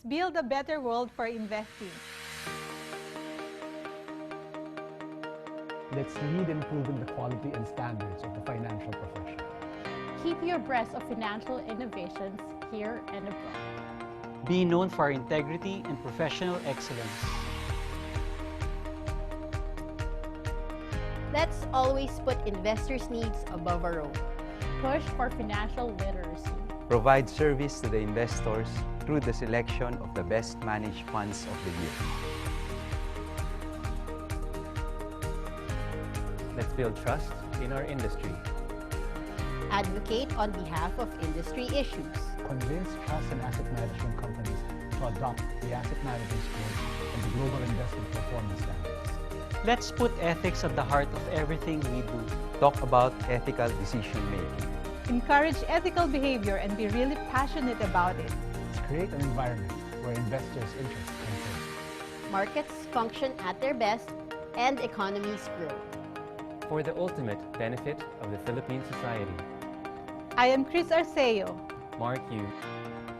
build a better world for investing. Let's lead in improving the quality and standards of the financial profession. Keep you abreast of financial innovations here and abroad. Be known for our integrity and professional excellence. Let's always put investors' needs above our own. Push for financial literacy. Provide service to the investors through the selection of the best managed funds of the year. Let's build trust in our industry. Advocate on behalf of industry issues. Convince trust and asset management companies to adopt the Asset Managers Code and the Global Investment Performance Standards. Let's put ethics at the heart of everything we do. Talk about ethical decision-making. Encourage ethical behavior and be really passionate about it. Let's create an environment where investors' interests can grow. Markets function at their best and economies grow. For the ultimate benefit of the Philippine society. I am Chris Arceo. Mark Yu.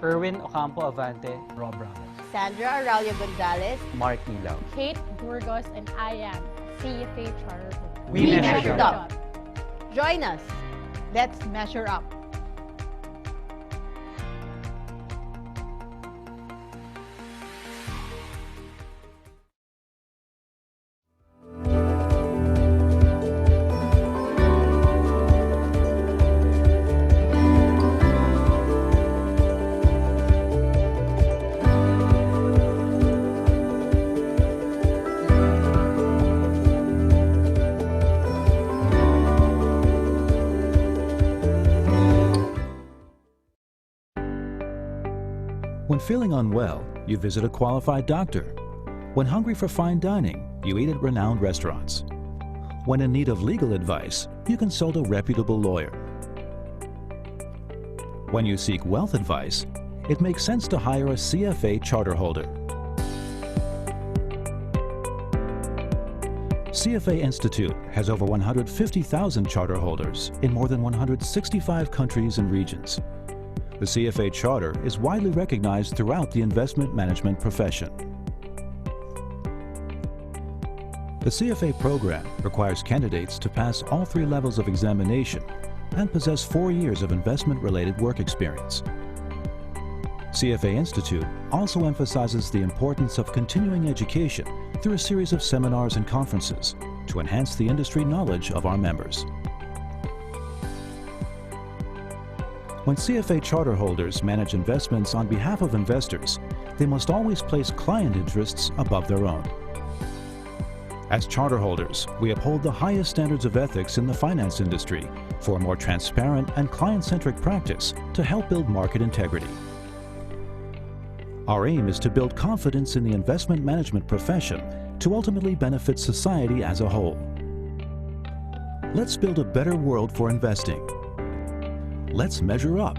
Erwin Ocampo Avante. Rob Ramos. Sandra Aurelio Gonzalez. Mark Ilaw. Kate Burgos, and I am CFA Charter Holder. We measured up. Join us. Let's measure up. When feeling unwell, you visit a qualified doctor. When hungry for fine dining, you eat at renowned restaurants. When in need of legal advice, you consult a reputable lawyer. When you seek wealth advice, it makes sense to hire a CFA charter holder. CFA Institute has over 150,000 charter holders in more than 165 countries and regions. The CFA Charter is widely recognized throughout the investment management profession. The CFA program requires candidates to pass all 3 levels of examination and possess 4 years of investment-related work experience. CFA Institute also emphasizes the importance of continuing education through a series of seminars and conferences to enhance the industry knowledge of our members. When CFA charter holders manage investments on behalf of investors, they must always place client interests above their own. As charter holders, we uphold the highest standards of ethics in the finance industry for a more transparent and client-centric practice to help build market integrity. Our aim is to build confidence in the investment management profession to ultimately benefit society as a whole. Let's build a better world for investing. Let's measure up.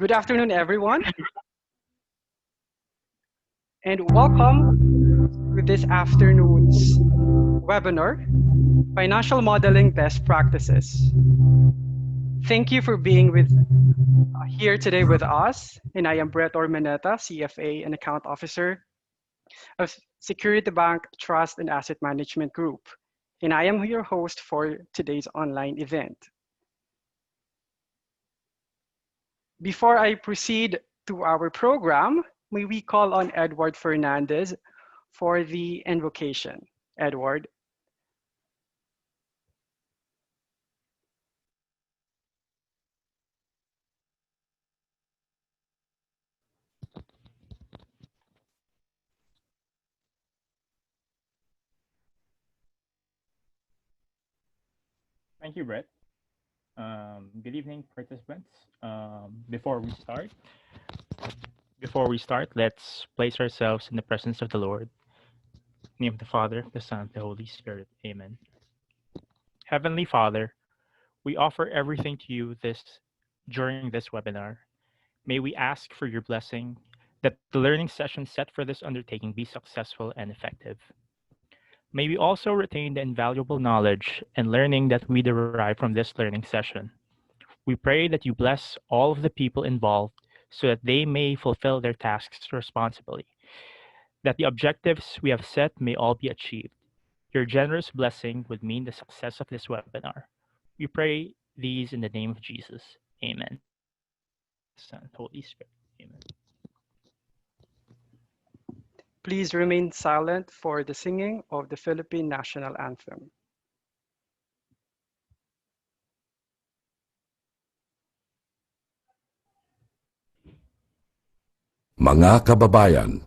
Good afternoon, everyone, and welcome to this afternoon's webinar, Financial Modeling Best Practices. Thank you for being here today with us, and I am Brett Ormaneta, CFA and Account Officer of Security Bank Trust and Asset Management Group, and I am your host for today's online event. Before I proceed to our program, may we call on Edward Fernandez for the invocation. Edward. Thank you, Brett. Good evening, participants. Before we start, let's place ourselves in the presence of the Lord. In the name of the Father, the Son, and the Holy Spirit. Amen. Heavenly Father, we offer everything to you during this webinar. May we ask for your blessing that the learning session set for this undertaking be successful and effective. May we also retain the invaluable knowledge and learning that we derive from this learning session. We pray that you bless all of the people involved so that they may fulfill their tasks responsibly, that the objectives we have set may all be achieved. Your generous blessing would mean the success of this webinar. We pray these in the name of Jesus. Amen. Son, Holy Spirit. Amen. Please remain silent for the singing of the Philippine National Anthem. Mga kababayan,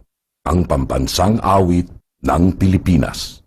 ang pambansang awit ng Pilipinas.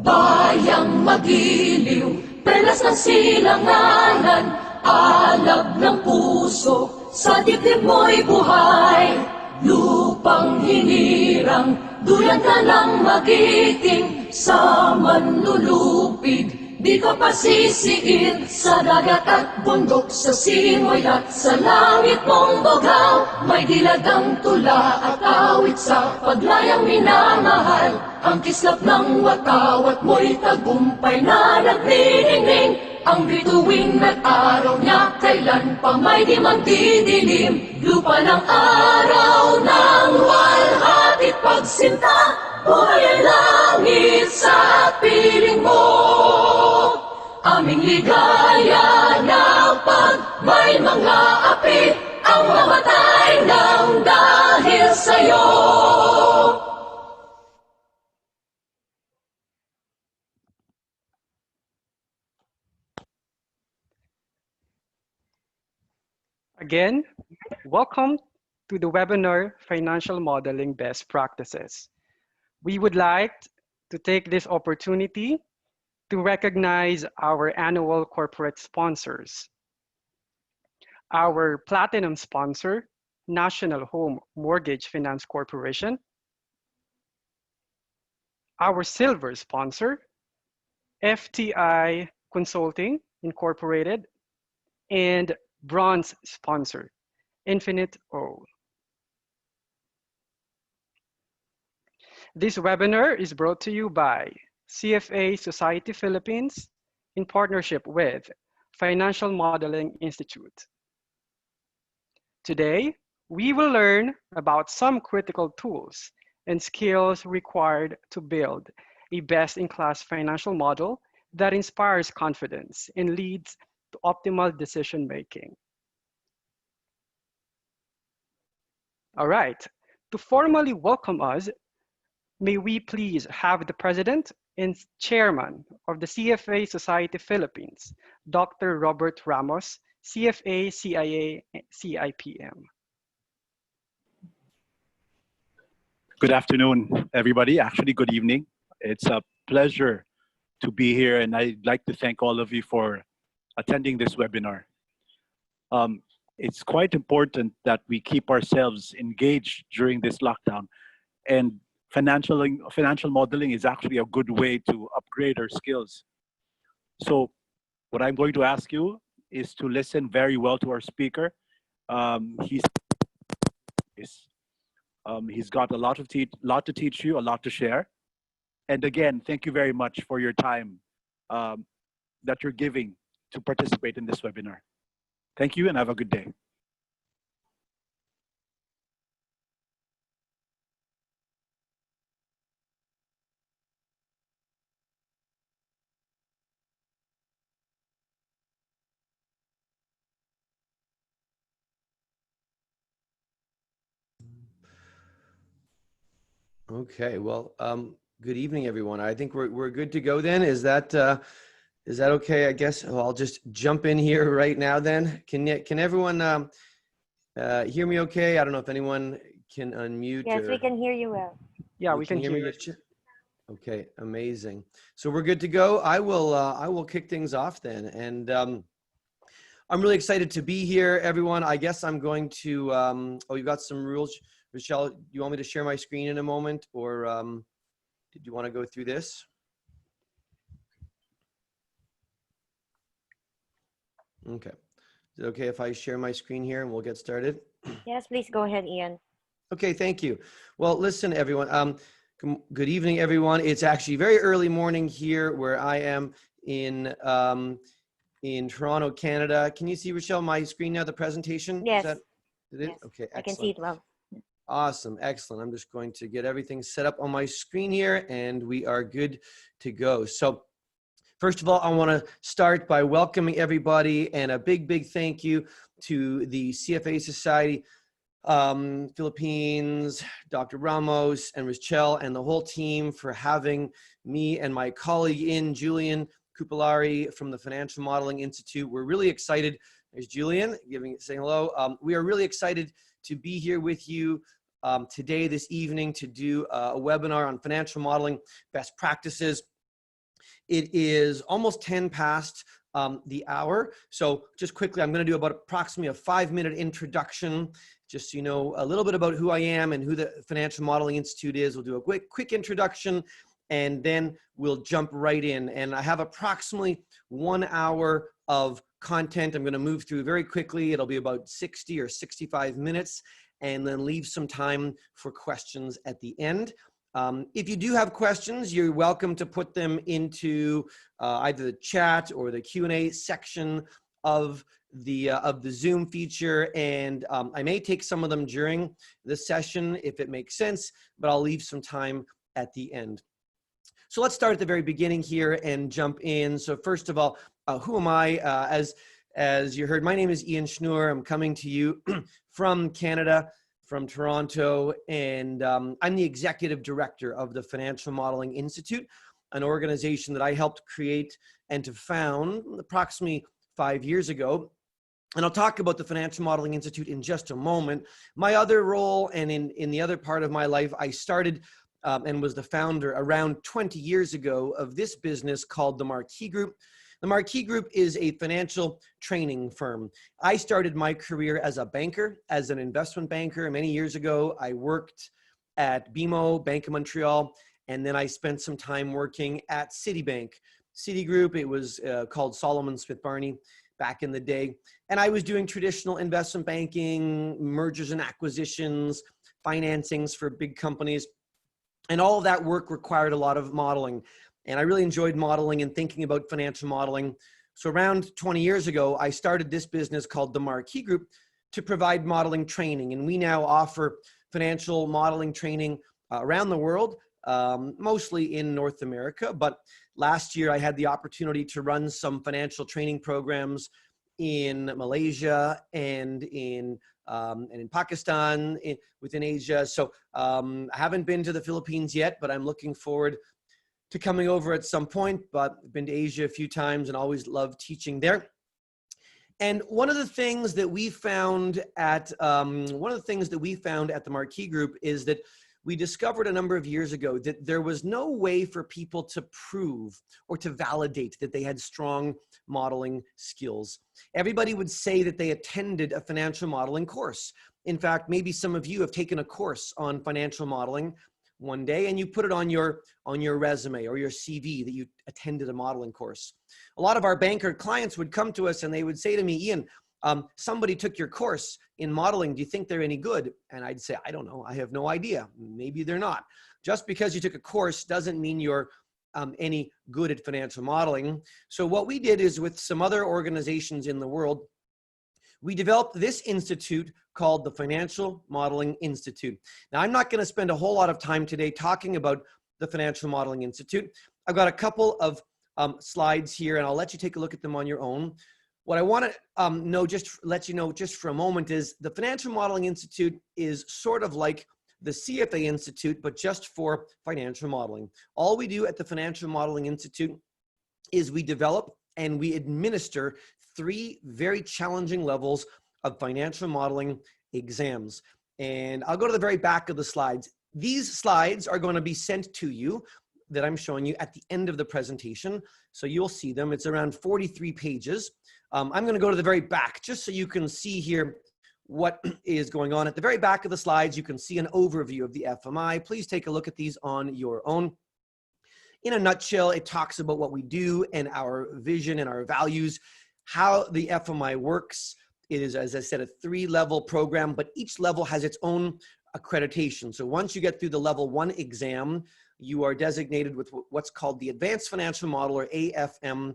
Bayang magiliw, perlas ng silanganan, alab ng puso, sa dibdib mo'y buhay. Lupang hinirang, duyan ka ng magiting, sa manlulupig, di ka pasisiil. Sa dagat at bundok, sa simoy at sa langit mong bugaw, may dilagang tula at awit sa paglayang minamahal. Ang kislap ng watawat mo'y tagumpay na nagniningning. Ang bituin at araw niya kailan pa may di magdidilim. Lupa ng araw ng walhatit pagsinta, buhay ang langit sa piling mo. Aming ligaya na pag may mga api, ang mamatay ng dahil sa'yo. Again, welcome to the webinar, Financial Modeling Best Practices. We would like to take this opportunity to recognize our annual corporate sponsors. Our platinum sponsor, National Home Mortgage Finance Corporation. Our silver sponsor, FTI Consulting Incorporated, and bronze sponsor, Infinite O. This webinar is brought to you by CFA Society Philippines in partnership with Financial Modeling Institute. Today, we will learn about some critical tools and skills required to build a best-in-class financial model that inspires confidence and leads to optimal decision-making. All right, to formally welcome us, may we please have the President and Chairman of the CFA Society Philippines, Dr. Robert Ramos, CFA, CIA, CIPM. Good afternoon, everybody. Actually, good evening. It's a pleasure to be here, and I'd like to thank all of you for attending this webinar. It's quite important that we keep ourselves engaged during this lockdown, and financial modeling is actually a good way to upgrade our skills. So What I'm going to ask you is to listen very well to our speaker. He's he's got a lot to teach you, a lot to share. And again, thank you very much for your time that you're giving to participate in this webinar. Thank you and have a good day. Okay, well, good evening, everyone. I think we're good to go then. Is that okay? I guess I'll just jump in here right now then. Can everyone hear me okay? I don't know if anyone can unmute. Yes, we can hear you well. Yeah, we can hear hear me, you. Rich? Okay, amazing. So we're good to go. I will kick things off then. And I'm really excited to be here, everyone. I guess I'm going to, oh, you've got some rules. Michelle, you want me to share my screen in a moment, or did you want to go through this? Okay. Is it okay if I share my screen here and we'll get started? Yes, please go ahead, Ian. Okay, thank you. Well, listen, everyone. Good evening, everyone. It's actually very early morning here where I am in Toronto, Canada. Can you see, Rochelle, my screen now, the presentation? Yes. Is that it? Yes. Okay, excellent. I can see it well. Awesome, excellent. I'm just going to get everything set up on my screen here and we are good to go. So first of all, I want to start by welcoming everybody and a big thank you to the CFA Society Philippines, Dr. Ramos and Rochelle and the whole team for having me and my colleague Julian Kupalari from the Financial Modeling Institute. We're really excited. There's Julian saying hello. We are really excited to be here with you today, this evening, to do a webinar on financial modeling best practices. It is almost 10 past the hour. So just quickly, I'm going to do about approximately a 5-minute introduction, just so you know a little bit about who I am and who the Financial Modeling Institute is. We'll do a quick introduction, and then we'll jump right in. And I have approximately 1 hour of content I'm going to move through very quickly. It'll be about 60 or 65 minutes, and then leave some time for questions at the end. If you do have questions, you're welcome to put them into either the chat or the Q&A section of the Zoom feature, and I may take some of them during the session if it makes sense, but I'll leave some time at the end. So let's start at the very beginning here and jump in. So first of all, who am I? As you heard, my name is Ian Schnoor. I'm coming to you from Canada, from Toronto, and I'm the executive director of the Financial Modeling Institute, an organization that I helped create and to found approximately 5 years ago. And I'll talk about the Financial Modeling Institute in just a moment. My other role, and in the other part of my life, I started and was the founder around 20 years ago of this business called the Marquee Group. The Marquee Group is a financial training firm. I started my career as a banker, as an investment banker. Many years ago, I worked at BMO, Bank of Montreal, and then I spent some time working at Citibank. Citigroup, it was called Solomon Smith Barney back in the day. And I was doing traditional investment banking, mergers and acquisitions, financings for big companies. And all of that work required a lot of modeling. And I really enjoyed modeling and thinking about financial modeling. So around 20 years ago, I started this business called the Marquee Group to provide modeling training. And we now offer financial modeling training around the world, mostly in North America. But last year, I had the opportunity to run some financial training programs in Malaysia and in Pakistan, within Asia. So I haven't been to the Philippines yet, but I'm looking forward to coming over at some point. But I've been to Asia a few times and always love teaching there. And one of the things that we found at the Marquee Group is that we discovered a number of years ago that there was no way for people to prove or to validate that they had strong modeling skills. Everybody would say that they attended a financial modeling course. In fact, maybe some of you have taken a course on financial modeling. one day and you put it on your resume or your CV that you attended a modeling course. A lot of our banker clients would come to us and they would say to me, Ian, somebody took your course in modeling. Do you think they're any good? And I'd say, I don't know. I have no idea. Maybe they're not. Just because you took a course doesn't mean you're any good at financial modeling. So what we did is, with some other organizations in the world, we developed this institute called the Financial Modeling Institute. Now, I'm not going to spend a whole lot of time today talking about the Financial Modeling Institute. I've got a couple of slides here, and I'll let you take a look at them on your own. What I want to know, let you know just for a moment, is the Financial Modeling Institute is sort of like the CFA Institute, but just for financial modeling. All we do at the Financial Modeling Institute is we develop and we administer 3 very challenging levels of financial modeling exams. And I'll go to the very back of the slides. These slides are going to be sent to you that I'm showing you at the end of the presentation. So you'll see them. It's around 43 pages. I'm going to go to the very back just so you can see here what is going on. At the very back of the slides, you can see an overview of the FMI. Please take a look at these on your own. In a nutshell, it talks about what we do and our vision and our values, how the FMI works. It is, as I said, a 3-level program, but each level has its own accreditation. So once you get through the level 1 exam, you are designated with what's called the Advanced Financial Model, or AFM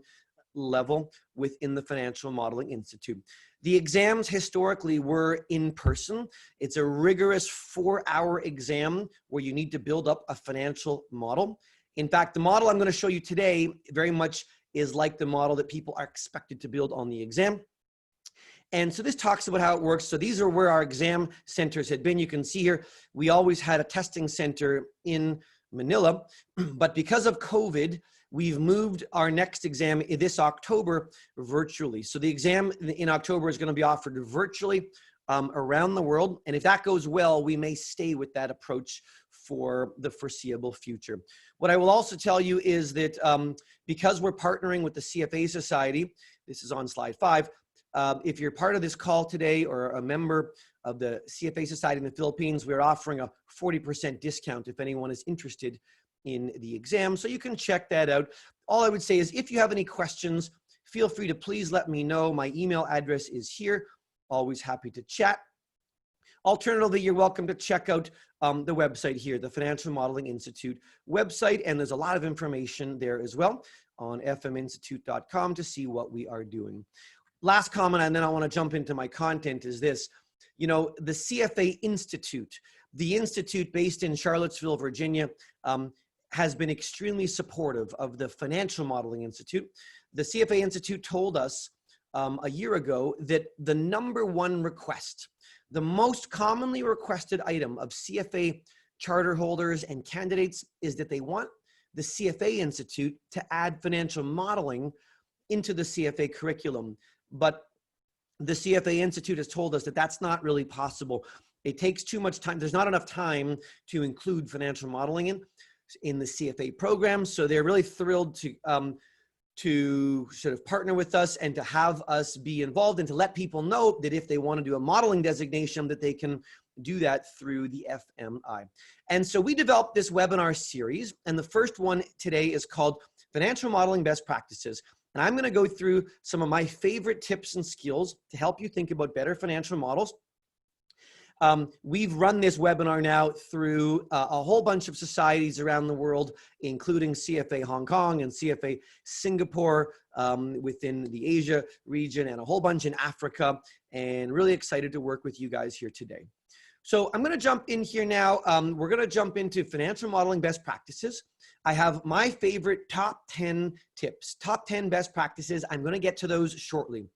level, within the Financial Modeling Institute. The exams historically were in person. It's a rigorous 4-hour exam where you need to build up a financial model. In fact, the model I'm going to show you today very much is like the model that people are expected to build on the exam. And so this talks about how it works. So these are where our exam centers had been. You can see here, we always had a testing center in Manila, but because of COVID, we've moved our next exam this October virtually. So the exam in October is going to be offered virtually around the world. And if that goes well, we may stay with that approach for the foreseeable future. What I will also tell you is that because we're partnering with the CFA Society, this is on slide 5, if you're part of this call today or a member of the CFA Society in the Philippines, we're offering a 40% discount if anyone is interested in the exam. So you can check that out. All I would say is, if you have any questions, feel free to please let me know. My email address is here. Always happy to chat. Alternatively, you're welcome to check out the website here, the Financial Modeling Institute website, and there's a lot of information there as well on fminstitute.com to see what we are doing. Last comment, and then I want to jump into my content, is this. You know, the CFA Institute, the institute based in Charlottesville, Virginia, has been extremely supportive of the Financial Modeling Institute. The CFA Institute told us a year ago that the #1 request, the most commonly requested item of CFA charter holders and candidates, is that they want the CFA Institute to add financial modeling into the CFA curriculum. But the CFA Institute has told us that that's not really possible. It takes too much time. There's not enough time to include financial modeling in the CFA program. So they're really thrilled to sort of partner with us and to have us be involved, and to let people know that if they want to do a modeling designation, that they can do that through the FMI. And so we developed this webinar series, and the first one today is called Financial Modeling Best Practices. And I'm going to go through some of my favorite tips and skills to help you think about better financial models. We've run this webinar now through a whole bunch of societies around the world, including CFA Hong Kong and CFA Singapore within the Asia region, and a whole bunch in Africa, and really excited to work with you guys here today. So I'm going to jump in here now. We're going to jump into financial modeling best practices. I have my favorite top 10 tips, top 10 best practices. I'm going to get to those shortly.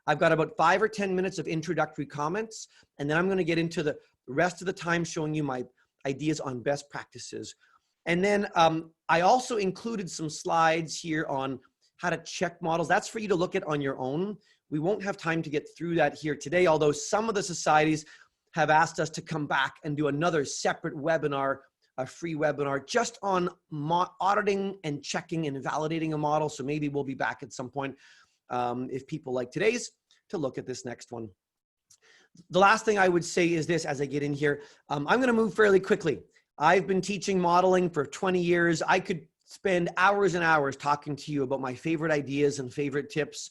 I've got about 5 or 10 minutes of introductory comments, and then I'm going to get into the rest of the time showing you my ideas on best practices. And then I also included some slides here on how to check models. That's for you to look at on your own. We won't have time to get through that here today, although some of the societies have asked us to come back and do another separate webinar, a free webinar, just on auditing and checking and validating a model. So maybe we'll be back at some point, if people like today's, to look at this next one. The last thing I would say is this as I get in here. I'm going to move fairly quickly. I've been teaching modeling for 20 years. I could spend hours and hours talking to you about my favorite ideas and favorite tips,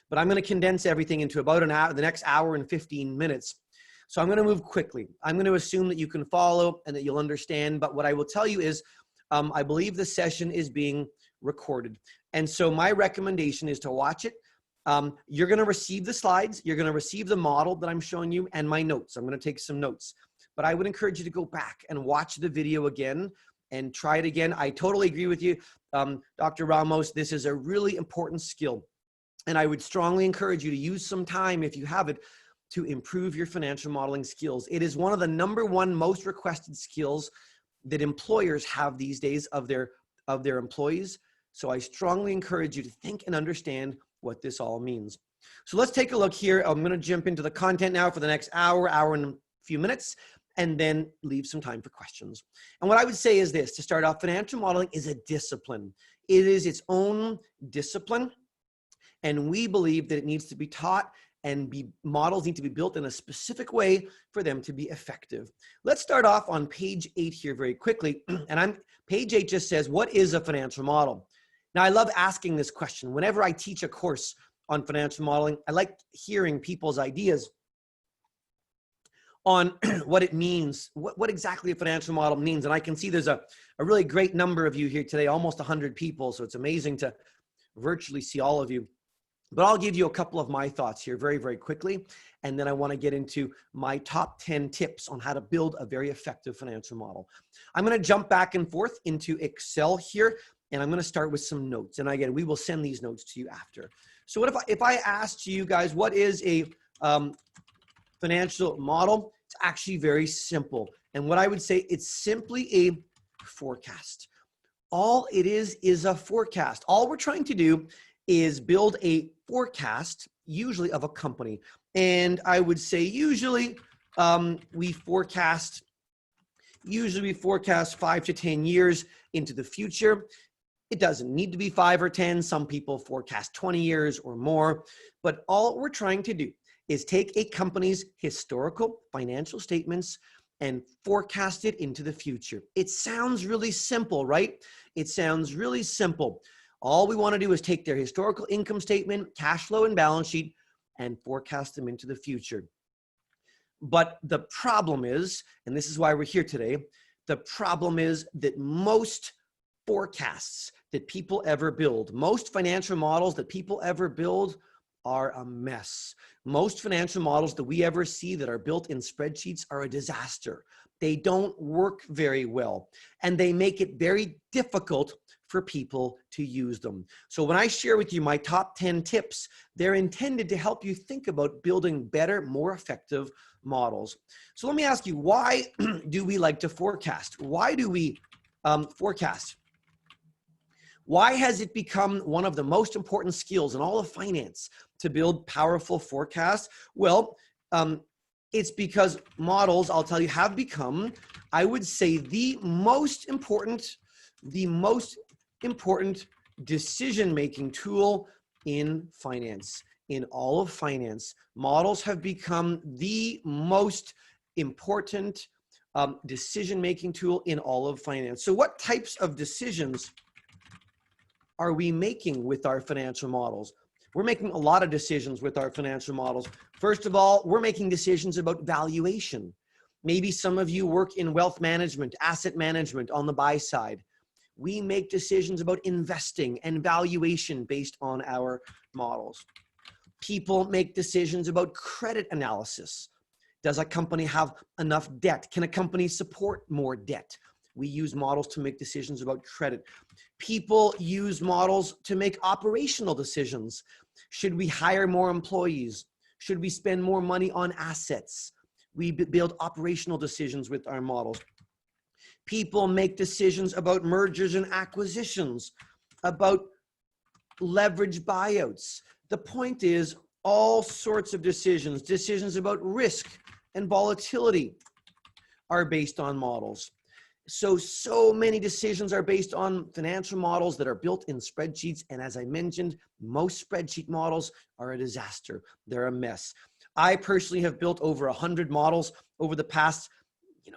but I'm going to condense everything into about an hour, the next hour and 15 minutes. So I'm going to move quickly. I'm going to assume that you can follow and that you'll understand. But what I will tell you is, I believe the session is being recorded. And so my recommendation is to watch it. You're going to receive the slides. You're going to receive the model that I'm showing you and my notes. I'm going to take some notes. But I would encourage you to go back and watch the video again and try it again. I totally agree with you, Dr. Ramos. This is a really important skill. And I would strongly encourage you to use some time, if you have it, to improve your financial modeling skills. It is one of the #1 most requested skills that employers have these days of their employees. So I strongly encourage you to think and understand what this all means. So let's take a look here. I'm going to jump into the content now for the next hour and a few minutes, and then leave some time for questions. And what I would say is this: to start off, financial modeling is a discipline. It is its own discipline. And we believe that it needs to be taught, and models need to be built in a specific way for them to be effective. Let's start off on page 8 here very quickly. And page 8 just says, what is a financial model? Now, I love asking this question. Whenever I teach a course on financial modeling, I like hearing people's ideas on what it means, what exactly a financial model means. And I can see there's a really great number of you here today, almost 100 people. So it's amazing to virtually see all of you. But I'll give you a couple of my thoughts here very, very quickly. And then I want to get into my top 10 tips on how to build a very effective financial model. I'm going to jump back and forth into Excel here, and I'm going to start with some notes. And again, we will send these notes to you after. So what if I asked you guys, what is a financial model? It's actually very simple. And what I would say, it's simply a forecast. All it is a forecast. All we're trying to do is build a forecast, usually of a company. And I would say usually we forecast 5 to 10 years into the future. It doesn't need to be 5 or 10. Some people forecast 20 years or more. But all we're trying to do is take a company's historical financial statements and forecast it into the future. It sounds really simple, right? It sounds really simple. All we want to do is take their historical income statement, cash flow, and balance sheet and forecast them into the future. But the problem is, and this is why we're here today, the problem is that most forecasts that people ever build, most financial models that people ever build are a mess. Most financial models that we ever see that are built in spreadsheets are a disaster. They don't work very well, and they make it very difficult for people to use them. So when I share with you my top 10 tips, they're intended to help you think about building better, more effective models. So let me ask you, why do we like to forecast? Why do we forecast? Why has it become one of the most important skills in all of finance to build powerful forecasts? Well, it's because models, I'll tell you, have become, I would say, the most important decision-making tool in finance. In all of finance, models have become the most important decision-making tool in all of finance. So what types of decisions are we making with our financial models? We're making a lot of decisions with our financial models. First of all, we're making decisions about valuation. Maybe some of you work in wealth management, asset management on the buy side. We make decisions about investing and valuation based on our models. People make decisions about credit analysis. Does a company have enough debt? Can a company support more debt? We use models to make decisions about credit. People use models to make operational decisions. Should we hire more employees? Should we spend more money on assets? We build operational decisions with our models. People make decisions about mergers and acquisitions, about leverage buyouts. The point is, all sorts of decisions about risk and volatility are based on models. So many decisions are based on financial models that are built in spreadsheets. And as I mentioned, most spreadsheet models are a disaster. They're a mess. I personally have built over 100 models over the past,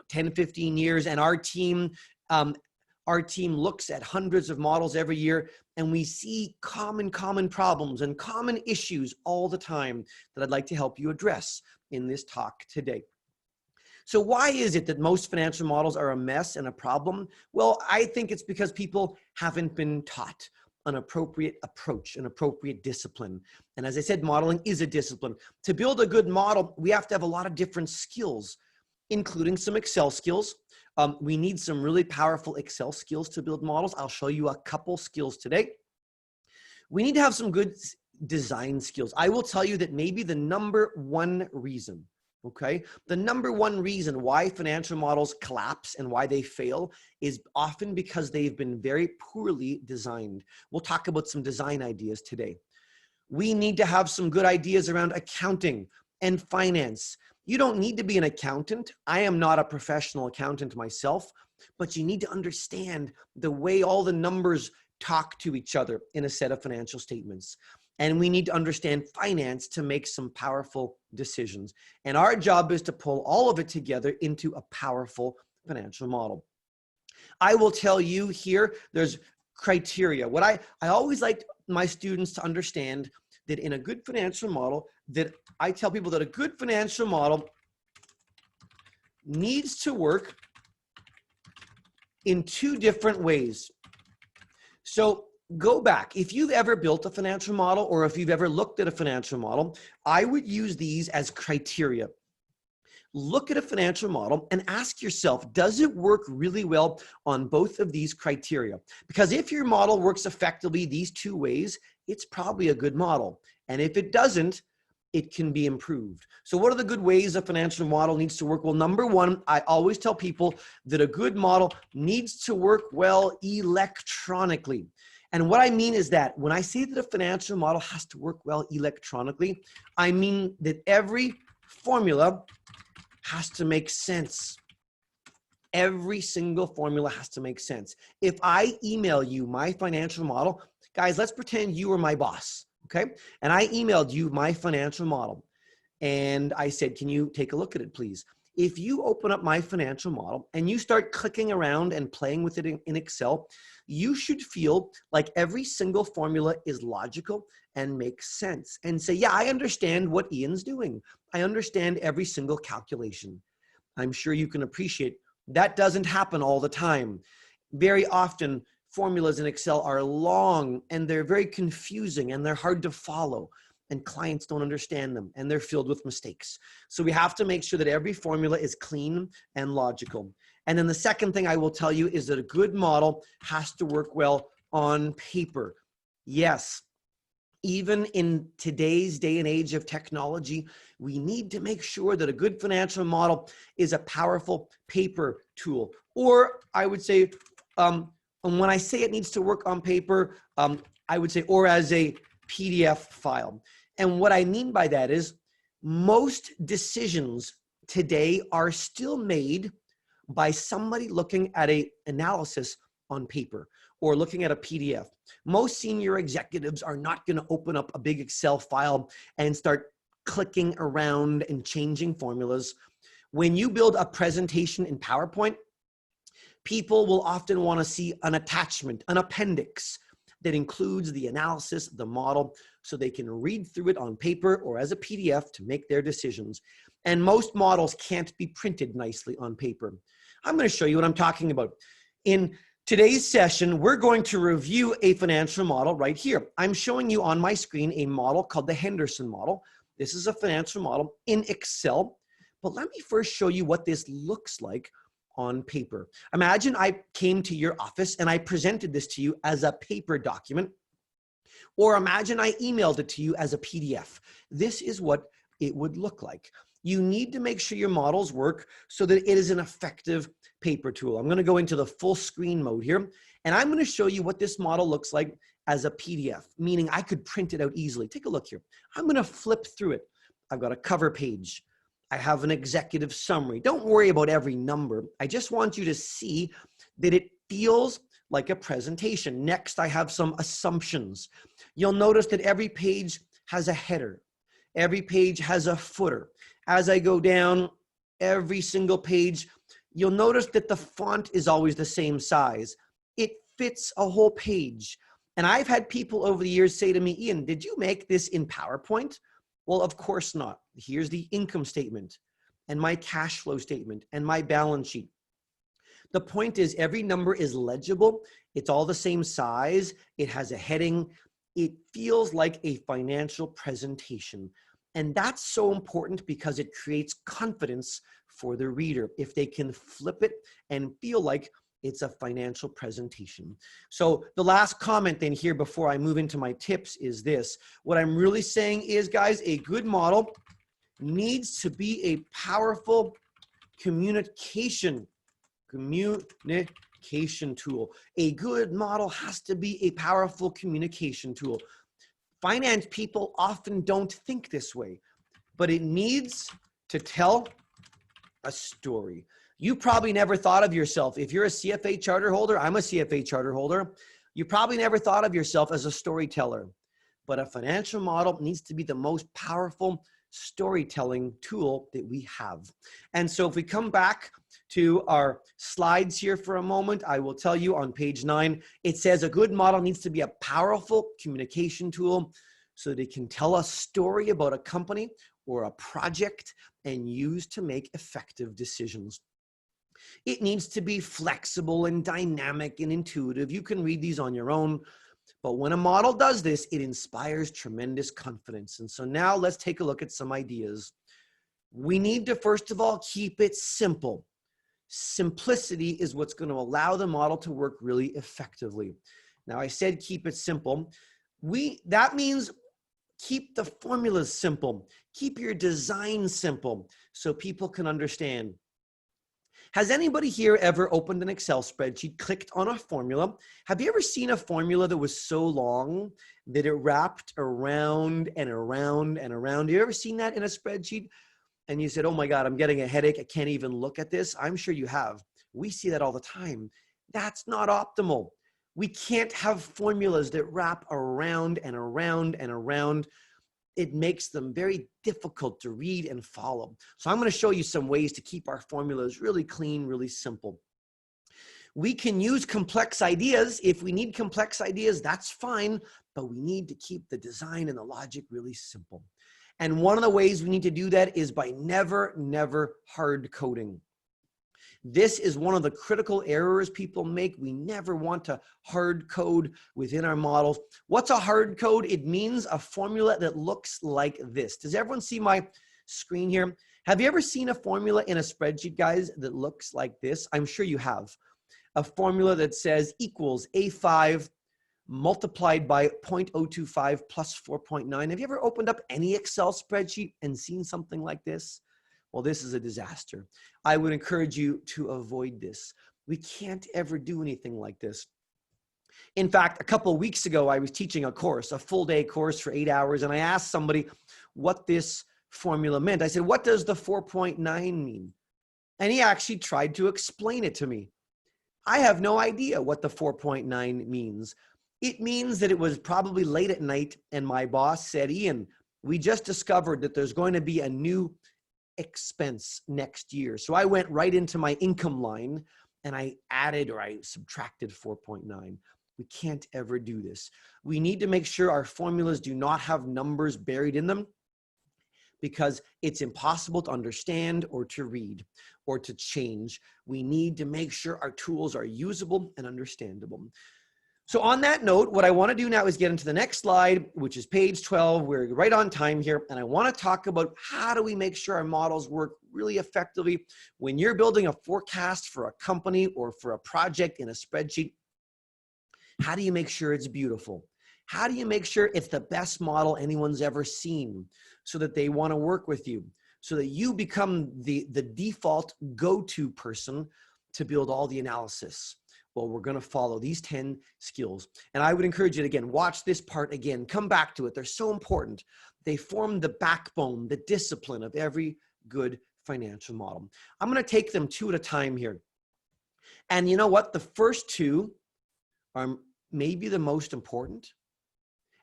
10, 15 years, and our team looks at hundreds of models every year, and we see common problems and common issues all the time that I'd like to help you address in this talk today. So why is it that most financial models are a mess and a problem? Well, I think it's because people haven't been taught an appropriate approach, an appropriate discipline. And as I said, modeling is a discipline. To build a good model, we have to have a lot of different skills, including some Excel skills. We need some really powerful Excel skills to build models. I'll show you a couple skills today. We need to have some good design skills. I will tell you that maybe the number one reason, okay, the number one reason why financial models collapse and why they fail is often because they've been very poorly designed. We'll talk about some design ideas today. We need to have some good ideas around accounting and finance. You don't need to be an accountant. I am not a professional accountant myself, but you need to understand the way all the numbers talk to each other in a set of financial statements. And we need to understand finance to make some powerful decisions. And our job is to pull all of it together into a powerful financial model. I will tell you here, there's criteria. What I always like my students to understand that in a good financial model, that I tell people that a good financial model needs to work in two different ways. So go back. If you've ever built a financial model or if you've ever looked at a financial model, I would use these as criteria. Look at a financial model and ask yourself, does it work really well on both of these criteria? Because if your model works effectively these two ways, it's probably a good model. And if it doesn't, it can be improved. So what are the good ways a financial model needs to work? Well, number one, I always tell people that a good model needs to work well electronically. And what I mean is that when I say that a financial model has to work well electronically, I mean that every formula has to make sense. Every single formula has to make sense. If I email you my financial model, guys, let's pretend you were my boss, okay? And I emailed you my financial model. And I said, can you take a look at it, please? If you open up my financial model and you start clicking around and playing with it in Excel, you should feel like every single formula is logical and makes sense. And say, yeah, I understand what Ian's doing. I understand every single calculation. I'm sure you can appreciate that doesn't happen all the time. Very often, formulas in Excel are long and they're very confusing and they're hard to follow. And clients don't understand them and they're filled with mistakes. So we have to make sure that every formula is clean and logical. And then the second thing I will tell you is that a good model has to work well on paper. Yes, even in today's day and age of technology, we need to make sure that a good financial model is a powerful paper tool. Or I would say, and when I say it needs to work on paper, I would say, or as a PDF file. And what I mean by that is most decisions today are still made by somebody looking at an analysis on paper or looking at a PDF. Most senior executives are not going to open up a big Excel file and start clicking around and changing formulas. When you build a presentation in PowerPoint, people will often want to see an attachment, an appendix that includes the analysis, the model, so they can read through it on paper or as a PDF to make their decisions. And most models can't be printed nicely on paper. I'm going to show you what I'm talking about. In today's session, we're going to review a financial model right here. I'm showing you on my screen a model called the Henderson model. This is a financial model in Excel. But let me first show you what this looks like on paper. Imagine I came to your office and I presented this to you as a paper document, or imagine I emailed it to you as a PDF. This is what it would look like. You need to make sure your models work so that it is an effective paper tool. I'm going to go into the full screen mode here, and I'm going to show you what this model looks like as a PDF, meaning I could print it out easily. Take a look here. I'm going to flip through it. I've got a cover page. I have an executive summary. Don't worry about every number. I just want you to see that it feels like a presentation. Next, I have some assumptions. You'll notice that every page has a header. Every page has a footer. As I go down every single page, You'll notice that the font is always the same size. It fits a whole page. And I've had people over the years say to me, Ian, did you make this in PowerPoint? Well, of course not. Here's the income statement and my cash flow statement and my balance sheet. The point is every number is legible. It's all the same size. It has a heading. It feels like a financial presentation. And that's so important because it creates confidence for the reader if they can flip it and feel like it's a financial presentation. So the last comment then here before I move into my tips is this. What I'm really saying is, guys, a good model needs to be a powerful communication tool. A good model has to be a powerful communication tool. Finance people often don't think this way, but it needs to tell a story. You probably never thought of yourself. If you're a CFA charter holder, I'm a CFA charter holder. You probably never thought of yourself as a storyteller, but a financial model needs to be the most powerful storytelling tool that we have. And so if we come back to our slides here for a moment, I will tell you on page 9, it says a good model needs to be a powerful communication tool so that it can tell a story about a company or a project and use to make effective decisions. It needs to be flexible and dynamic and intuitive. You can read these on your own. But when a model does this, it inspires tremendous confidence. And so now let's take a look at some ideas. We need to, first of all, keep it simple. Simplicity is what's going to allow the model to work really effectively. Now, I said keep it simple. That means keep the formulas simple. Keep your design simple so people can understand. Has anybody here ever opened an Excel spreadsheet, clicked on a formula? Have you ever seen a formula that was so long that it wrapped around and around and around? Have you ever seen that in a spreadsheet? And you said, oh my God, I'm getting a headache. I can't even look at this. I'm sure you have. We see that all the time. That's not optimal. We can't have formulas that wrap around and around and around. It makes them very difficult to read and follow. So I'm going to show you some ways to keep our formulas really clean, really simple. We can use complex ideas. If we need complex ideas, that's fine, but we need to keep the design and the logic really simple. And one of the ways we need to do that is by never hard coding. This is one of the critical errors people make. We never want to hard code within our models. What's a hard code? It means a formula that looks like this. Does everyone see my screen here? Have you ever seen a formula in a spreadsheet, guys, that looks like this? I'm sure you have. A formula that says equals A5 multiplied by 0.025 plus 4.9. Have you ever opened up any Excel spreadsheet and seen something like this? Well, this is a disaster. I would encourage you to avoid this. We can't ever do anything like this. In fact, a couple of weeks ago, I was teaching a course, a full day course for 8 hours, and I asked somebody what this formula meant. I said, what does the 4.9 mean? And he actually tried to explain it to me. I have no idea what the 4.9 means. It means that it was probably late at night, and my boss said, Ian, we just discovered that there's going to be a new expense next year. So I went right into my income line and I added or I subtracted 4.9. We can't ever do this. We need to make sure our formulas do not have numbers buried in them because it's impossible to understand or to read or to change. We need to make sure our tools are usable and understandable. So on that note, what I want to do now is get into the next slide, which is page 12. We're right on time here. And I want to talk about how do we make sure our models work really effectively when you're building a forecast for a company or for a project in a spreadsheet. How do you make sure it's beautiful? How do you make sure it's the best model anyone's ever seen so that they want to work with you, so that you become the default go-to person to build all the analysis? Well, we're going to follow these 10 skills. And I would encourage you to, again, watch this part again. Come back to it. They're so important. They form the backbone, the discipline of every good financial model. I'm going to take them two at a time here. And you know what? The first two are maybe the most important.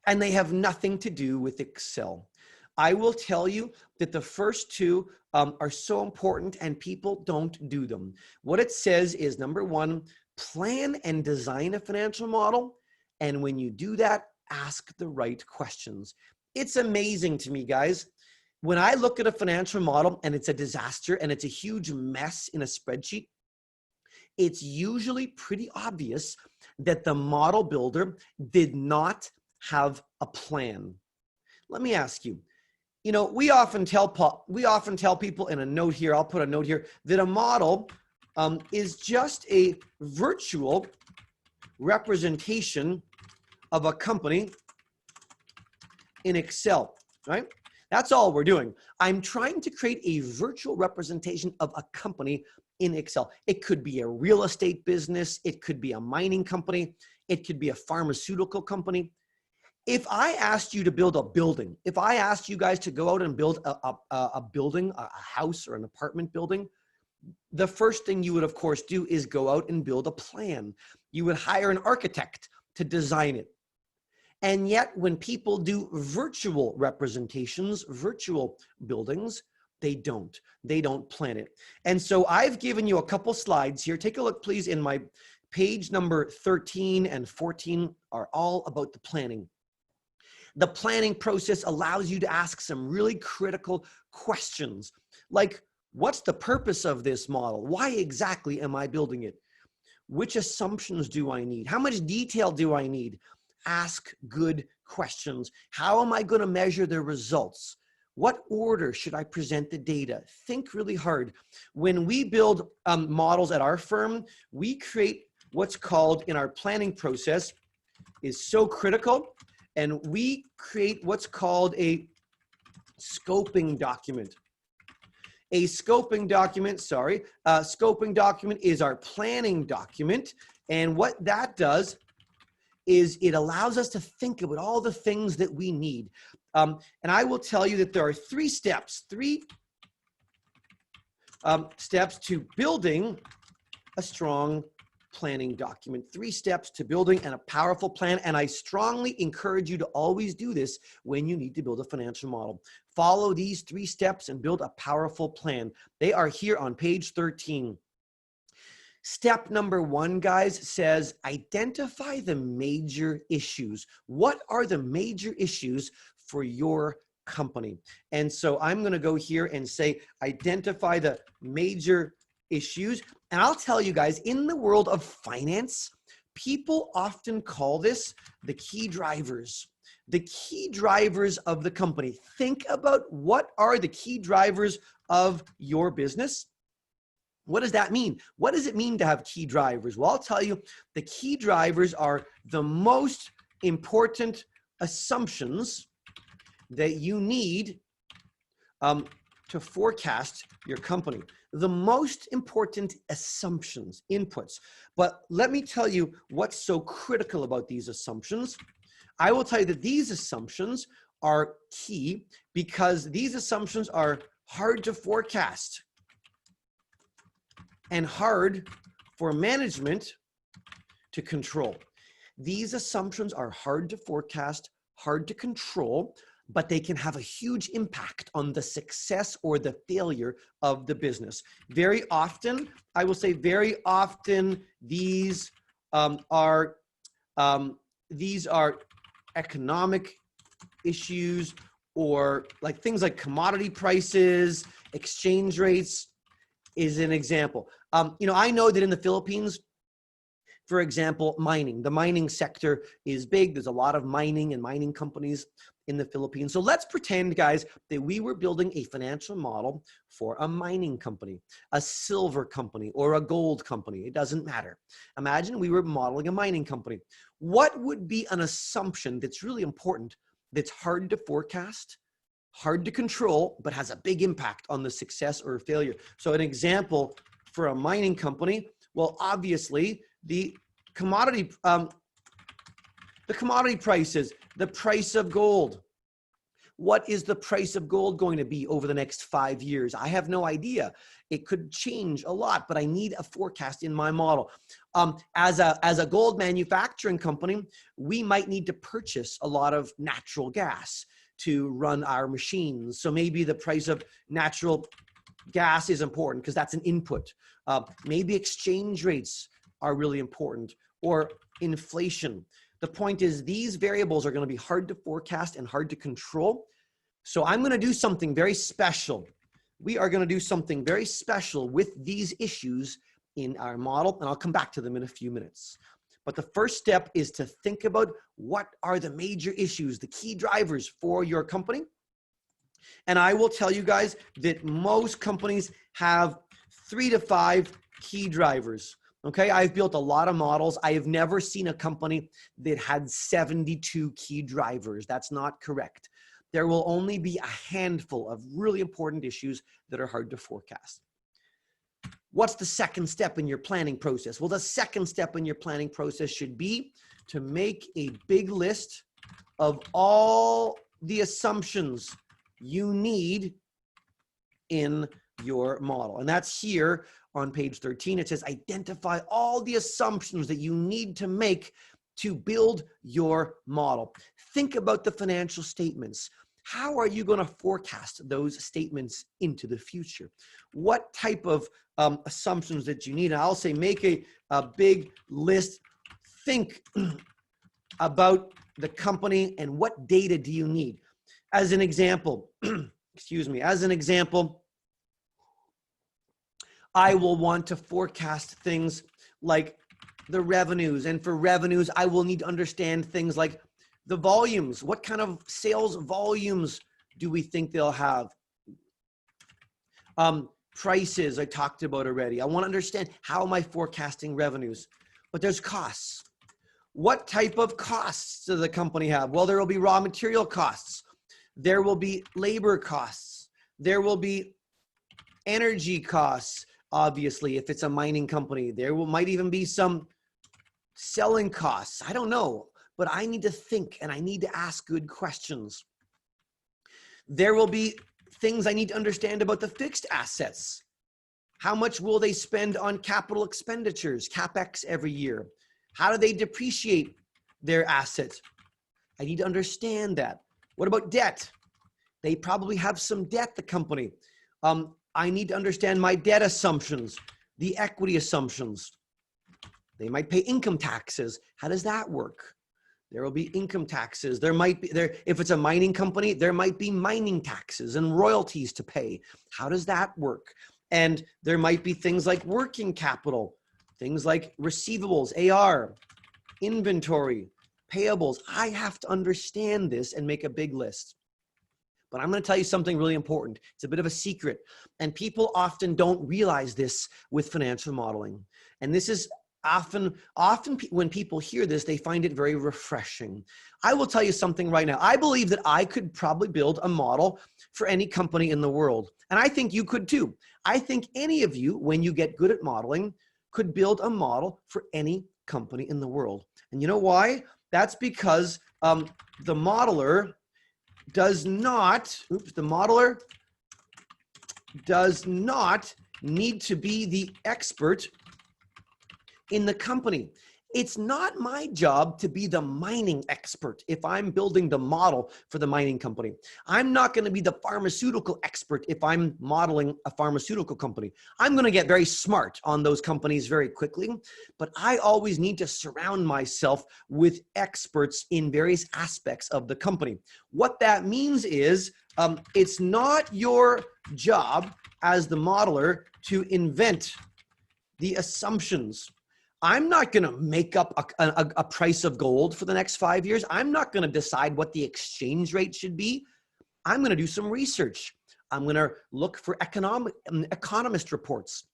And they have nothing to do with Excel. I will tell you that the first two are so important and people don't do them. What it says is, number one, plan and design a financial model. And when you do that, ask the right questions. It's amazing to me, guys. When I look at a financial model and it's a disaster and it's a huge mess in a spreadsheet, it's usually pretty obvious that the model builder did not have a plan. Let me ask you, you know, we often tell people in a note here, I'll put a note here, that a model is just a virtual representation of a company in Excel, right? That's all we're doing. I'm trying to create a virtual representation of a company in Excel. It could be a real estate business. It could be a mining company. It could be a pharmaceutical company. If I asked you to build a building, if I asked you guys to go out and build a building, a house or an apartment building, the first thing you would, of course, do is go out and build a plan. You would hire an architect to design it. And yet when people do virtual representations, virtual buildings, they don't plan it. And so I've given you a couple slides here. Take a look, please. In my page number 13 and 14 are all about the planning. The planning process allows you to ask some really critical questions, like, what's the purpose of this model? Why exactly am I building it? Which assumptions do I need? How much detail do I need? Ask good questions. How am I going to measure the results? What order should I present the data? Think really hard. When we build models at our firm, we create what's called, in our planning process, is so critical, and we create what's called a scoping document. A scoping document, scoping document is our planning document, and what that does is it allows us to think about all the things that we need. And I will tell you that there are three steps to building a strong planning document, 3 steps to building and a powerful plan. And I strongly encourage you to always do this when you need to build a financial model. Follow these 3 steps and build a powerful plan. They are here on page 13. Step number 1, guys, says identify the major issues. What are the major issues for your company? And so I'm going to go here and say identify the major issues. And I'll tell you guys, in the world of finance, people often call this the key drivers. The key drivers of the company. Think about what are the key drivers of your business. What does that mean? What does it mean to have key drivers? Well, I'll tell you, the key drivers are the most important assumptions that you need to forecast your company. The most important assumptions, inputs. But let me tell you what's so critical about these assumptions. I will tell you that these assumptions are key because these assumptions are hard to forecast and hard for management to control. These assumptions are hard to forecast, hard to control, but they can have a huge impact on the success or the failure of the business. Very often, I will say very often, these are economic issues, or like things like commodity prices, exchange rates is an example. You know, I know that in the Philippines, for example, mining, the mining sector is big. There's a lot of mining and mining companies in the Philippines. So let's pretend, guys, that we were building a financial model for a mining company, a silver company, or a gold company. It doesn't matter. Imagine we were modeling a mining company. What would be an assumption that's really important, that's hard to forecast, hard to control, but has a big impact on the success or failure? So an example for a mining company, well, obviously the commodity prices, the price of gold. What is the price of gold going to be over the next 5 years? I have no idea. It could change a lot, but I need a forecast in my model. As a gold manufacturing company, we might need to purchase a lot of natural gas. to run our machines. So maybe the price of natural gas is important because that's an input. Maybe exchange rates are really important, or inflation. The point is these variables are going to be hard to forecast and hard to control. So I'm going to do something very special. We are going to do something very special with these issues in our model, and I'll come back to them in a few minutes. But the first step is to think about what are the major issues, the key drivers for your company. And I will tell you guys that most companies have 3 to 5 key drivers. Okay, I've built a lot of models. I have never seen a company that had 72 key drivers. That's not correct. There will only be a handful of really important issues that are hard to forecast. What's the second step in your planning process? Well, the second step in your planning process should be to make a big list of all the assumptions you need in your model. And that's here on page 13. It says, identify all the assumptions that you need to make to build your model. Think about the financial statements. How are you going to forecast those statements into the future? What type of assumptions that you need? And I'll say make a big list. Think about the company and what data do you need. As an example, excuse me, as an example, I will want to forecast things like the revenues. And for revenues, I will need to understand things like the volumes. What kind of sales volumes do we think they'll have? Prices I talked about already. I want to understand how am I forecasting revenues? But there's costs. What type of costs does the company have? Well, there will be raw material costs. There will be labor costs. There will be energy costs, obviously, if it's a mining company. There might even be some selling costs. I don't know, but I need to think and I need to ask good questions. There will be things I need to understand about the fixed assets. How much will they spend on capital expenditures, CapEx every year? How do they depreciate their assets? I need to understand that. What about debt? They probably have some debt, the company. I need to understand my debt assumptions, the equity assumptions. They might pay income taxes. How does that work? There will be income taxes. There might be, if it's a mining company, there might be mining taxes and royalties to pay. How does that work? And there might be things like working capital, things like receivables, AR, inventory, payables. I have to understand this and make a big list. But I'm going to tell you something really important. It's a bit of a secret. And people often don't realize this with financial modeling. And this is often when people hear this, they find it very refreshing. I will tell you something right now. I believe that I could probably build a model for any company in the world. And I think you could too. I think any of you, when you get good at modeling, could build a model for any company in the world. And you know why? That's because the modeler does not need to be the expert in the company. It's not my job to be the mining expert if I'm building the model for the mining company. I'm not going to be the pharmaceutical expert if I'm modeling a pharmaceutical company. I'm going to get very smart on those companies very quickly, but I always need to surround myself with experts in various aspects of the company. What that means is it's not your job as the modeler to invent the assumptions. I'm not going to make up a price of gold for the next 5 years. I'm not going to decide what the exchange rate should be. I'm going to do some research. I'm going to look for economist reports.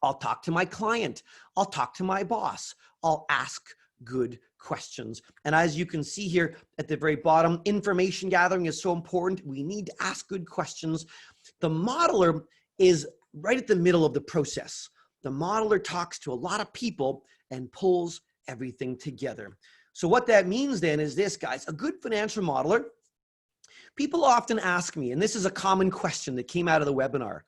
I'll talk to my client. I'll talk to my boss. I'll ask good questions. And as you can see here at the very bottom, information gathering is so important. We need to ask good questions. The modeler is right at the middle of the process. The modeler talks to a lot of people and pulls everything together. So what that means then is this, guys, a good financial modeler, people often ask me, and this is a common question that came out of the webinar,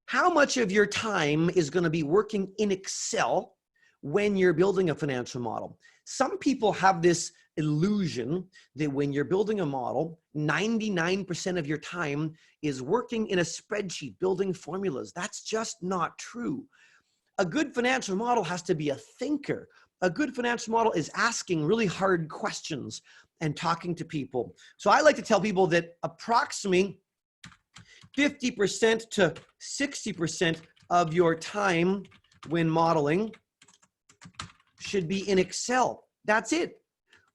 how much of your time is going to be working in Excel when you're building a financial model? Some people have this illusion that when you're building a model, 99% of your time is working in a spreadsheet, building formulas. That's just not true. A good financial model has to be a thinker. A good financial model is asking really hard questions and talking to people. So I like to tell people that approximately 50% to 60% of your time when modeling should be in Excel. That's it.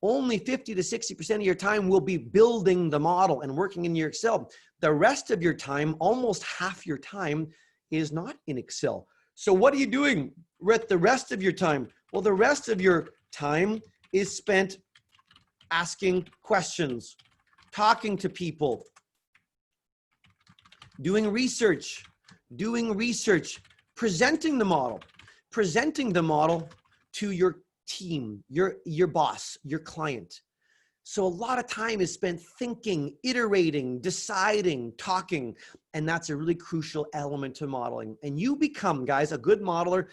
Only 50 to 60% of your time will be building the model and working in your Excel. The rest of your time, almost half your time, is not in Excel. So what are you doing with the rest of your time? Well, the rest of your time is spent asking questions, talking to people, doing research, presenting the model to your team, your boss, your client. So a lot of time is spent thinking, iterating, deciding, talking, and that's a really crucial element to modeling. And you become, guys, a good modeler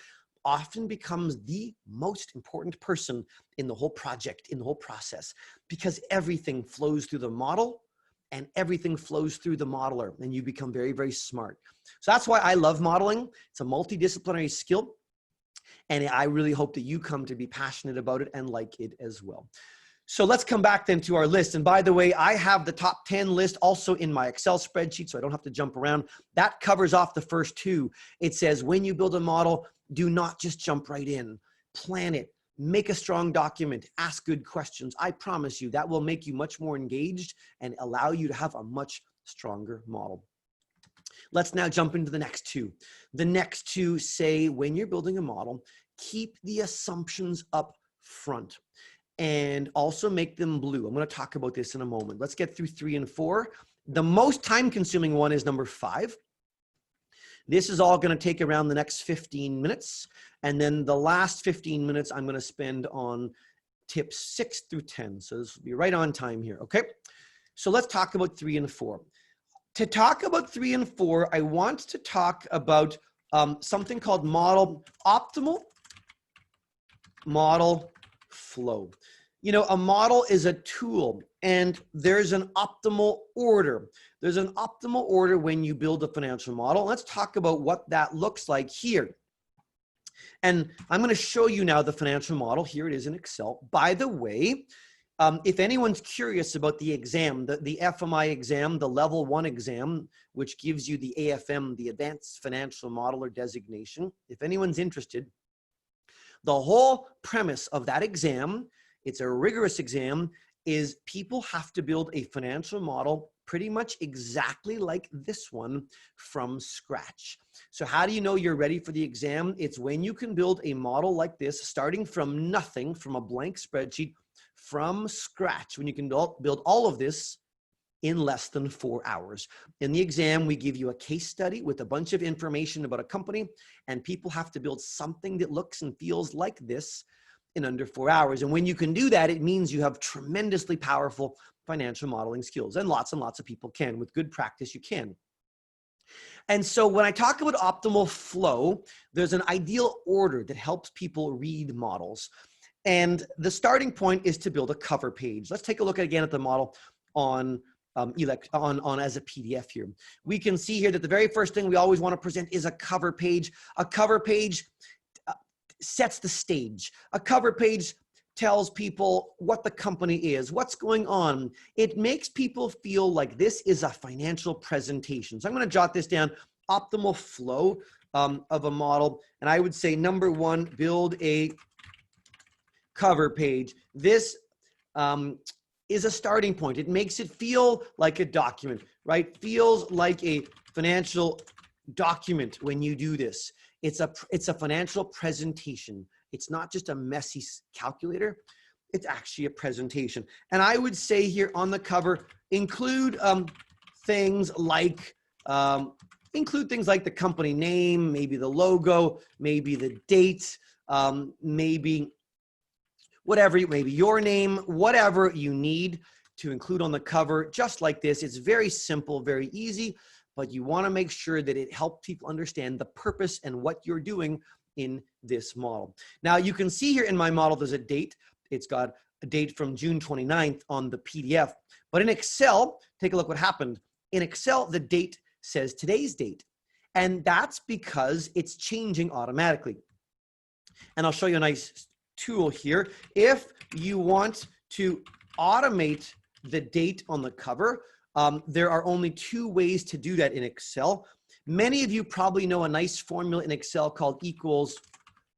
often becomes the most important person in the whole project, in the whole process, because everything flows through the model and everything flows through the modeler, and you become very, very smart. So that's why I love modeling. It's a multidisciplinary skill, and I really hope that you come to be passionate about it and like it as well. So let's come back then to our list. And by the way, I have the top 10 list also in my Excel spreadsheet, so I don't have to jump around. That covers off the first two. It says when you build a model, do not just jump right in. Plan it. Make a strong document. Ask good questions. I promise you that will make you much more engaged and allow you to have a much stronger model. Let's now jump into the next two. The next two say when you're building a model, keep the assumptions up front and also make them blue. I'm going to talk about this in a moment. Let's get through 3 and 4. The most time-consuming one is number 5. This is all going to take around the next 15 minutes. And then the last 15 minutes, I'm going to spend on tips 6 through 10. So this will be right on time here. Okay. So let's talk about 3 and 4. To talk about 3 and 4, I want to talk about something called optimal model flow. You know, a model is a tool and there's an optimal order. There's an optimal order when you build a financial model. Let's talk about what that looks like here. And I'm going to show you now the financial model. Here it is in Excel. By the way, if anyone's curious about the exam, the FMI exam, the level 1 exam, which gives you the AFM, the Advanced Financial Modeler designation, if anyone's interested, the whole premise of that exam, it's a rigorous exam, is people have to build a financial model pretty much exactly like this one from scratch. So how do you know you're ready for the exam? It's when you can build a model like this, starting from nothing, from a blank spreadsheet, from scratch, when you can build all of this in less than 4 hours. In the exam, we give you a case study with a bunch of information about a company, and people have to build something that looks and feels like this in under 4 hours. And when you can do that, it means you have tremendously powerful financial modeling skills, and lots of people can. With good practice, you can. And so when I talk about optimal flow, there's an ideal order that helps people read models. And the starting point is to build a cover page. Let's take a look again at the model on as a PDF here. We can see here that the very first thing we always want to present is a cover page. A cover page sets the stage. A cover page tells people what the company is, what's going on. It makes people feel like this is a financial presentation. So I'm going to jot this down, optimal flow of a model. And I would say number 1, build a cover page. This is a starting point. It makes it feel like a document, right? Feels like a financial document when you do this. It's a financial presentation. It's not just a messy calculator. It's actually a presentation. And I would say here on the cover, include things like the company name, maybe the logo, maybe the date, maybe whatever, maybe your name, whatever you need to include on the cover, just like this. It's very simple, very easy, but you want to make sure that it helps people understand the purpose and what you're doing in this model. Now you can see here in my model, there's a date. it's got a date from June 29th on the PDF. But in Excel, take a look what happened. In Excel, the date says today's date. And that's because it's changing automatically. And I'll show you a nice tool here. If you want to automate the date on the cover, there are only 2 ways to do that in Excel. Many of you probably know a nice formula in Excel called equals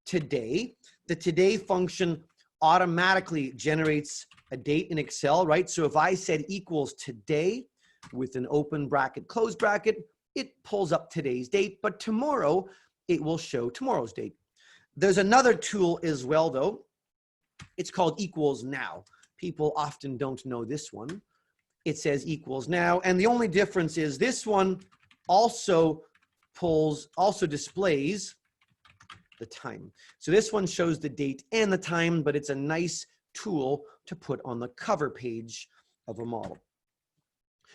today. The today function automatically generates a date in Excel, right? So if I said equals today with an open bracket, close bracket, it pulls up today's date, but tomorrow it will show tomorrow's date. There's another tool as well though. It's called equals now. People often don't know this one. It says equals now, and the only difference is this one also displays the time. So this one shows the date and the time, but it's a nice tool to put on the cover page of a model.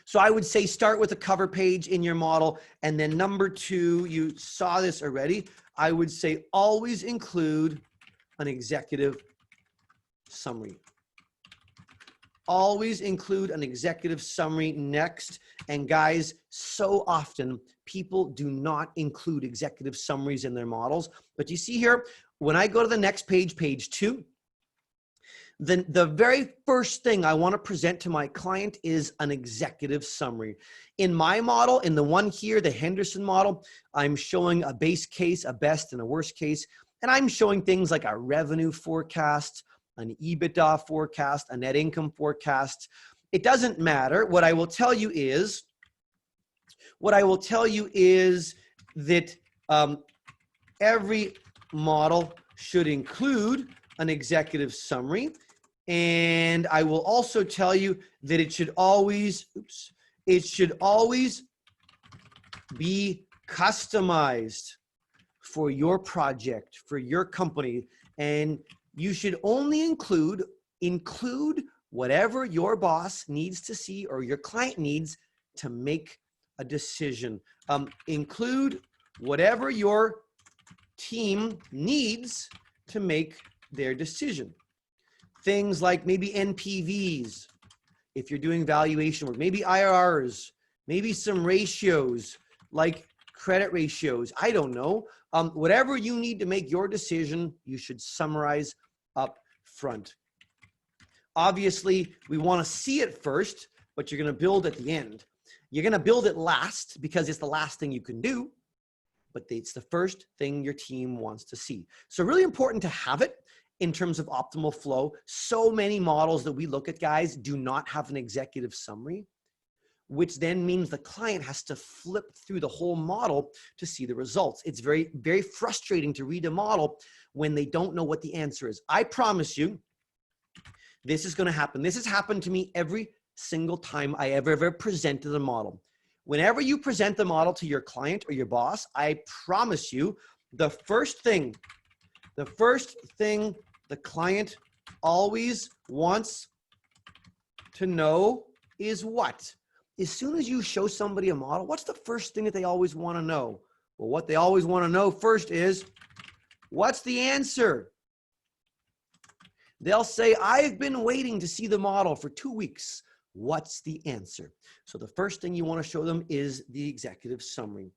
So I would say start with a cover page in your model, and then number 2, you saw this already, I would say always include an executive summary. Always include an executive summary next. And guys, so often people do not include executive summaries in their models. But you see here, when I go to the next page, page 2, then the very first thing I want to present to my client is an executive summary. In my model, in the one here, the Henderson model, I'm showing a base case, a best and a worst case. And I'm showing things like a revenue forecast, an EBITDA forecast, a net income forecast. It doesn't matter. What I will tell you is that every model should include an executive summary. And I will also tell you that it should always be customized for your project, for your company. And you should only include whatever your boss needs to see or your client needs to make a decision. Include whatever your team needs to make their decision. Things like maybe NPVs, if you're doing valuation work, maybe IRRs, maybe some ratios like credit ratios. I don't know. Whatever you need to make your decision, you should summarize up front. Obviously, we want to see it first, but you're going to build at the end. You're going to build it last because it's the last thing you can do, but it's the first thing your team wants to see. So really important to have it in terms of optimal flow. So many models that we look at, guys, do not have an executive summary, which then means the client has to flip through the whole model to see the results. It's very, very frustrating to read a model when they don't know what the answer is. I promise you, this is going to happen. This has happened to me every single time I ever presented a model. Whenever you present the model to your client or your boss, I promise you, the first thing the client always wants to know is what? As soon as you show somebody a model, what's the first thing that they always want to know? Well, what they always want to know first is, what's the answer? They'll say, I've been waiting to see the model for 2 weeks. What's the answer? So the first thing you want to show them is the executive summary.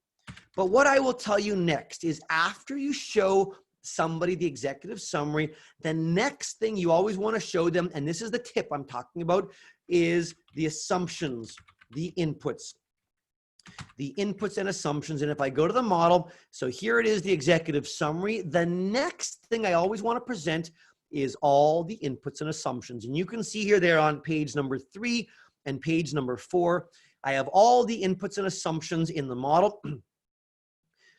But what I will tell you next is after you show somebody the executive summary, the next thing you always want to show them, and this is the tip I'm talking about, is the assumptions, the inputs. The inputs and assumptions. And if I go to the model, so here it is, the executive summary. The next thing I always want to present is all the inputs and assumptions. And you can see here they're on page number 3 and page number 4. I have all the inputs and assumptions in the model.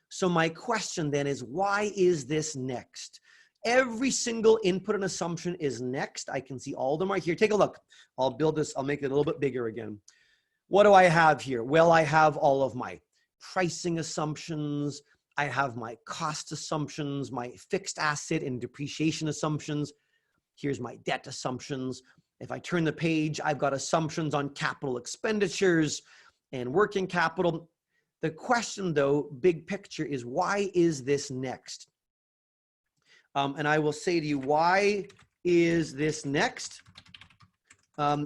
So my question then is, why is this next? Every single input and assumption is next. I can see all of them right here. Take a look. I'll build this. I'll make it a little bit bigger again. What do I have here? Well, I have all of my pricing assumptions. I have my cost assumptions, my fixed asset and depreciation assumptions. Here's my debt assumptions. If I turn the page, I've got assumptions on capital expenditures and working capital. The question though, big picture, is why is this next? And I will say to you, why is this next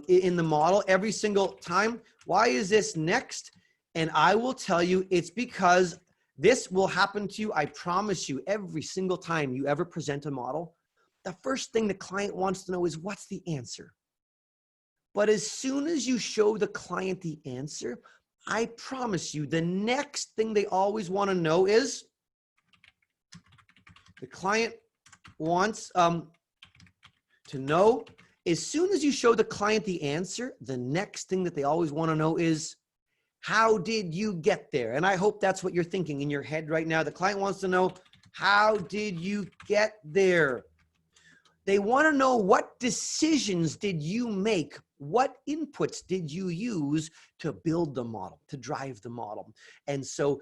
in the model every single time? Why is this next? And I will tell you, it's because this will happen to you, I promise you, every single time you ever present a model. The first thing the client wants to know is, what's the answer? But as soon as you show the client the answer, I promise you, the next thing they always want to know is, the client wants to know, as soon as you show the client the answer, the next thing that they always want to know is, how did you get there? And I hope that's what you're thinking in your head right now. The client wants to know, how did you get there? They want to know, what decisions did you make? What inputs did you use to build the model, to drive the model? And so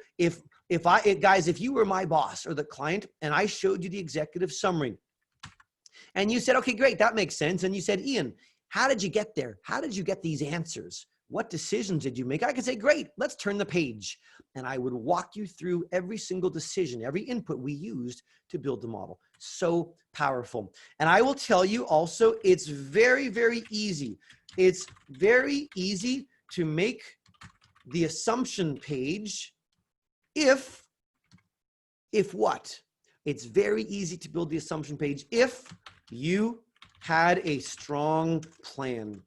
guys, if you were my boss or the client and I showed you the executive summary and you said, okay, great, that makes sense. And you said, Ian, how did you get there? How did you get these answers? What decisions did you make? I could say, great, let's turn the page. And I would walk you through every single decision, every input we used to build the model. So powerful. And I will tell you also, it's very, very easy. It's very easy to make the assumption page if what? It's very easy to build the assumption page if you had a strong plan.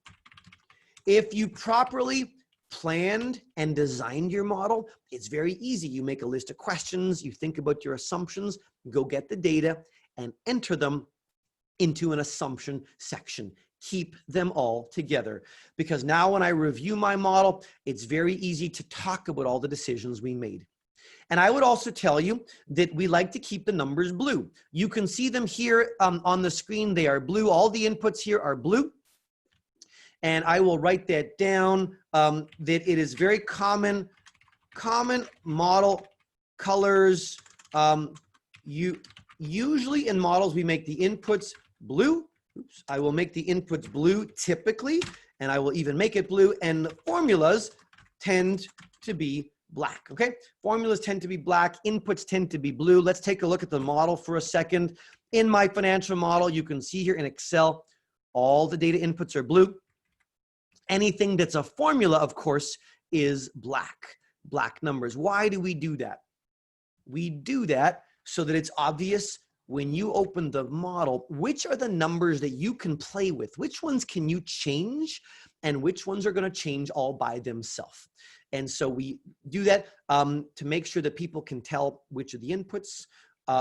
If you properly planned and designed your model, it's very easy. You make a list of questions, you think about your assumptions, go get the data and enter them into an assumption section. Keep them all together, because now when I review my model, it's very easy to talk about all the decisions we made. And I would also tell you that we like to keep the numbers blue. You can see them here on the screen. They are blue. All the inputs here are blue. And I will write that down, that it is very common model colors. Usually in models, we make the inputs blue. Oops, I will make the inputs blue typically, and I will even make it blue. And the formulas tend to be black, okay? Formulas tend to be black, inputs tend to be blue. Let's take a look at the model for a second. In my financial model, you can see here in Excel, all the data inputs are blue. Anything that's a formula, of course, is black numbers. Why do we do that? We do that so that it's obvious when you open the model, which are the numbers that you can play with, which ones can you change, and which ones are going to change all by themselves. And so we do that to make sure that people can tell which are the inputs,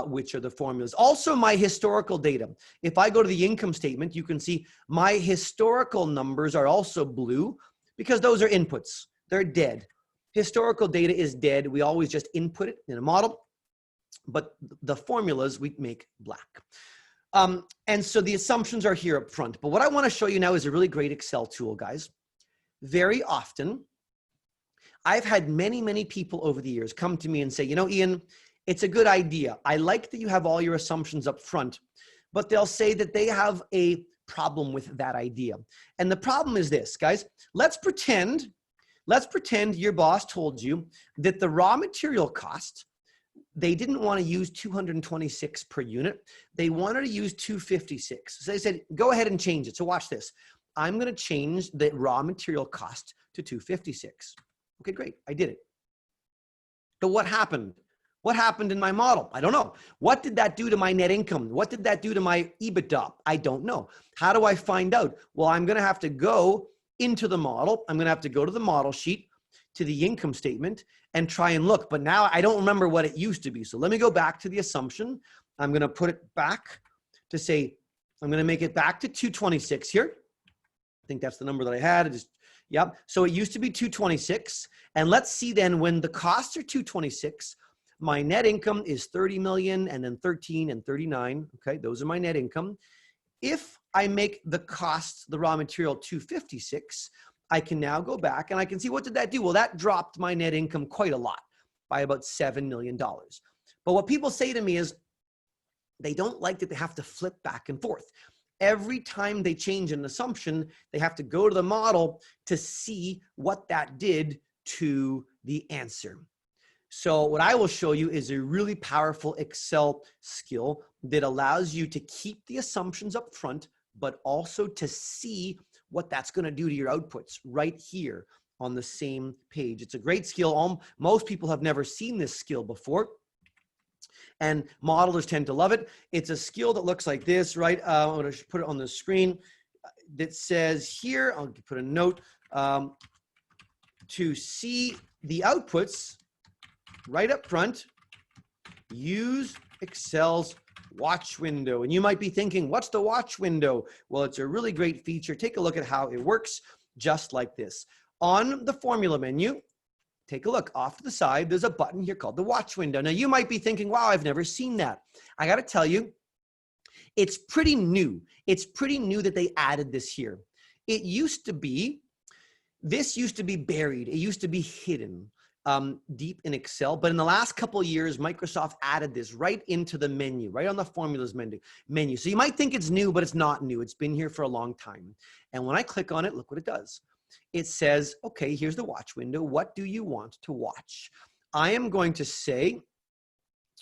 which are the formulas. Also, my historical data. If I go to the income statement, you can see my historical numbers are also blue because those are inputs. They're dead. Historical data is dead. We always just input it in a model, but the formulas we make black. And so the assumptions are here up front. But what I want to show you now is a really great Excel tool, guys. Very often, I've had many people over the years come to me and say, you know, Ian, it's a good idea. I like that you have all your assumptions up front, but they'll say that they have a problem with that idea. And the problem is this, guys. Let's pretend your boss told you that the raw material cost, they didn't want to use 226 per unit. They wanted to use 256. So they said, go ahead and change it. So watch this. I'm going to change the raw material cost to 256. Okay, great. I did it. But what happened? What happened in my model? I don't know. What did that do to my net income? What did that do to my EBITDA? I don't know. How do I find out? Well, I'm going to have to go into the model. I'm going to have to go to the model sheet, to the income statement, and try and look. But now I don't remember what it used to be. So let me go back to the assumption. I'm going to put it back to say, I'm going to make it back to 226 here. I think that's the number that I had. Yep. So it used to be 226. And let's see then, when the costs are 226, my net income is 30 million and then 13 and 39. Okay. Those are my net income. If I make the costs, the raw material 256, I can now go back and I can see, what did that do? Well, that dropped my net income quite a lot, by about $7 million. But what people say to me is they don't like that they have to flip back and forth. Every time they change an assumption, they have to go to the model to see what that did to the answer. So what I will show you is a really powerful Excel skill that allows you to keep the assumptions up front but also to see what that's going to do to your outputs right here on the same page. It's a great skill. Most people have never seen this skill before, and modelers tend to love it. It's a skill that looks like this, right? I'm going to put it on the screen. That says here, I'll put a note, to see the outputs right up front, use Excel's watch window. And you might be thinking, what's the watch window? Well, it's a really great feature. Take a look at how it works, just like this. On the formula menu, take a look off to the side, there's a button here called the watch window. Now you might be thinking, wow, I've never seen that. I got to tell you, it's pretty new. It's pretty new that they added this here. It used to be, this used to be buried. It used to be hidden deep in Excel. But in the last couple of years, Microsoft added this right into the menu, right on the formulas menu. So you might think it's new, but it's not new. It's been here for a long time. And when I click on it, look what it does. It says, okay, here's the watch window. What do you want to watch? I am going to say,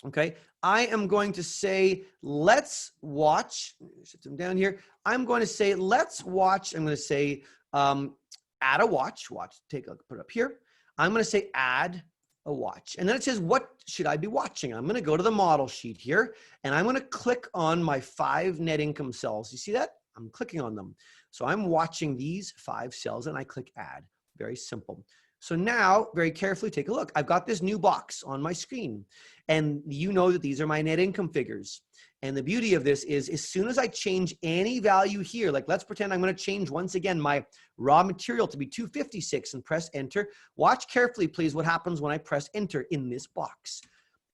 okay, I am going to say, let's watch, shift them down here. I'm going to say, let's watch, I'm going to say, add a watch, take a look, put it up here. I'm going to say, add a watch. And then it says, what should I be watching? I'm going to go to the model sheet here, and I'm going to click on my 5 net income cells. You see that? I'm clicking on them. So I'm watching these 5 cells, and I click add. Very simple. So now, very carefully, take a look. I've got this new box on my screen, and you know that these are my net income figures. And the beauty of this is, as soon as I change any value here, like let's pretend I'm going to change once again my raw material to be 256 and press enter. Watch carefully, please, what happens when I press enter in this box.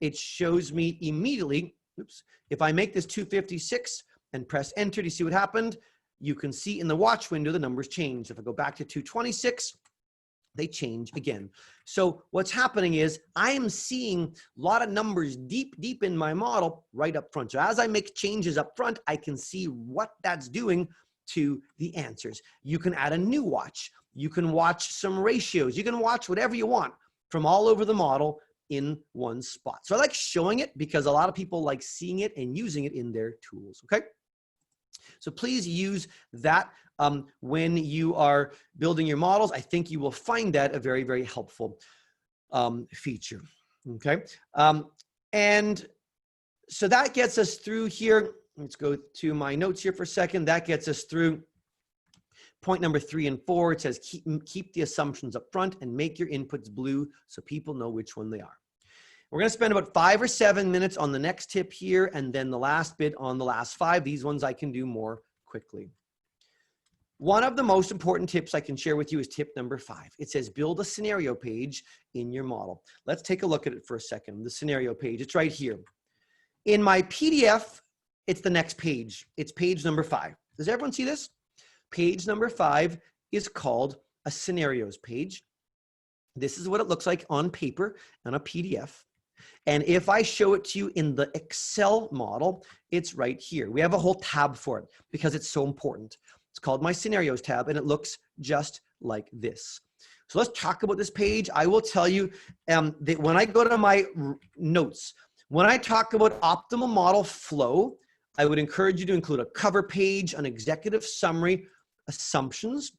It shows me immediately, oops, if I make this 256 and press enter, do you see what happened? You can see in the watch window, the numbers change. If I go back to 226, they change again. So what's happening is I am seeing a lot of numbers deep in my model right up front. So as I make changes up front, I can see what that's doing to the answers. You can add a new watch. You can watch some ratios. You can watch whatever you want from all over the model in one spot. So I like showing it because a lot of people like seeing it and using it in their tools, okay? So please use that when you are building your models. I think you will find that a very, very helpful feature, okay? And so that gets us through here. Let's go to my notes here for a second. That gets us through point number 3 and 4. It says keep the assumptions up front and make your inputs blue so people know which one they are. We're going to spend about 5 or 7 minutes on the next tip here, and then the last bit on the last 5. These ones I can do more quickly. One of the most important tips I can share with you is tip number 5. It says build a scenario page in your model. Let's take a look at it for a second. The scenario page, it's right here. In my PDF, it's the next page. It's page number 5. Does everyone see this? Page number 5 is called a scenarios page. This is what it looks like on paper on a PDF. And if I show it to you in the Excel model, it's right here. We have a whole tab for it because it's so important. It's called my scenarios tab, and it looks just like this. So let's talk about this page. I will tell you that when I go to my notes, when I talk about optimal model flow, I would encourage you to include a cover page, an executive summary, assumptions.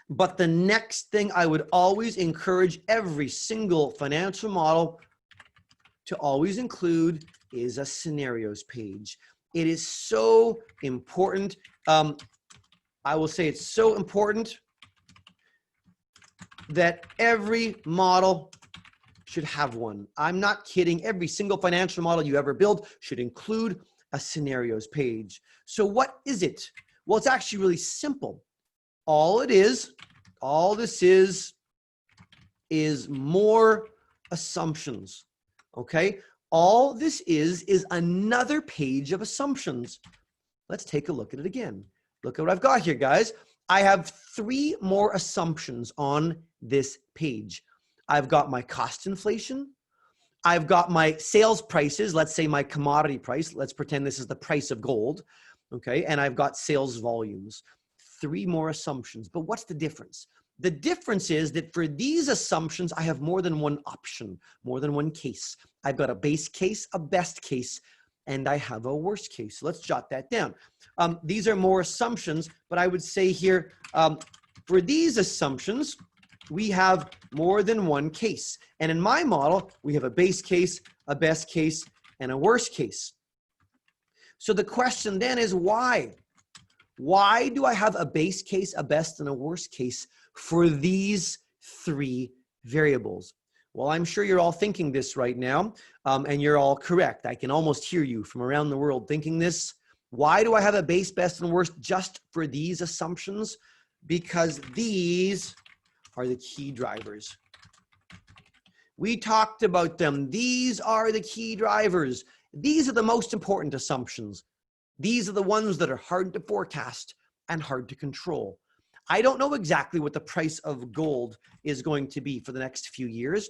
But the next thing I would always encourage every single financial model to always include is a scenarios page. It is so important. I will say it's so important that every model should have one. I'm not kidding. Every single financial model you ever build should include a scenarios page. So what is it? Well, it's actually really simple. All this is more assumptions, okay? All this is another page of assumptions. Let's take a look at it again. Look at what I've got here, guys. I have 3 more assumptions on this page. I've got my cost inflation. I've got my sales prices. Let's say my commodity price. Let's pretend this is the price of gold, okay? And I've got sales volumes. 3 more assumptions. But what's the difference? The difference is that for these assumptions, I have more than one option, more than one case. I've got a base case, a best case, and I have a worst case. So let's jot that down. These are more assumptions, but I would say here, for these assumptions, we have more than one case. And in my model, we have a base case, a best case, and a worst case. So the question then is why? Why do I have a base case, a best, and a worst case for these three variables? Well, I'm sure you're all thinking this right now, and you're all correct. I can almost hear you from around the world thinking this. Why do I have a base, best, and worst just for these assumptions? Because these are the key drivers. We talked about them. These are the key drivers. These are the most important assumptions. These are the ones that are hard to forecast and hard to control. I don't know exactly what the price of gold is going to be for the next few years.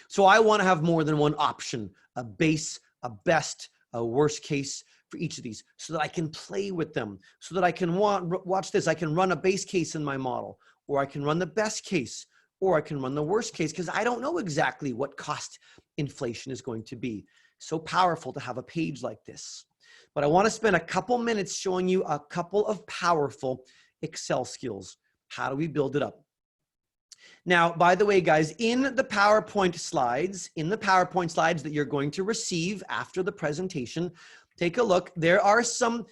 So I want to have more than one option, a base, a best, a worst case for each of these so that I can play with them, so that I can watch this. I can run a base case in my model, or I can run the best case, or I can run the worst case because I don't know exactly what cost inflation is going to be. So powerful to have a page like this. But I want to spend a couple minutes showing you a couple of powerful Excel skills. How do we build it up? Now, by the way, guys, in the PowerPoint slides that you're going to receive after the presentation, take a look. There are some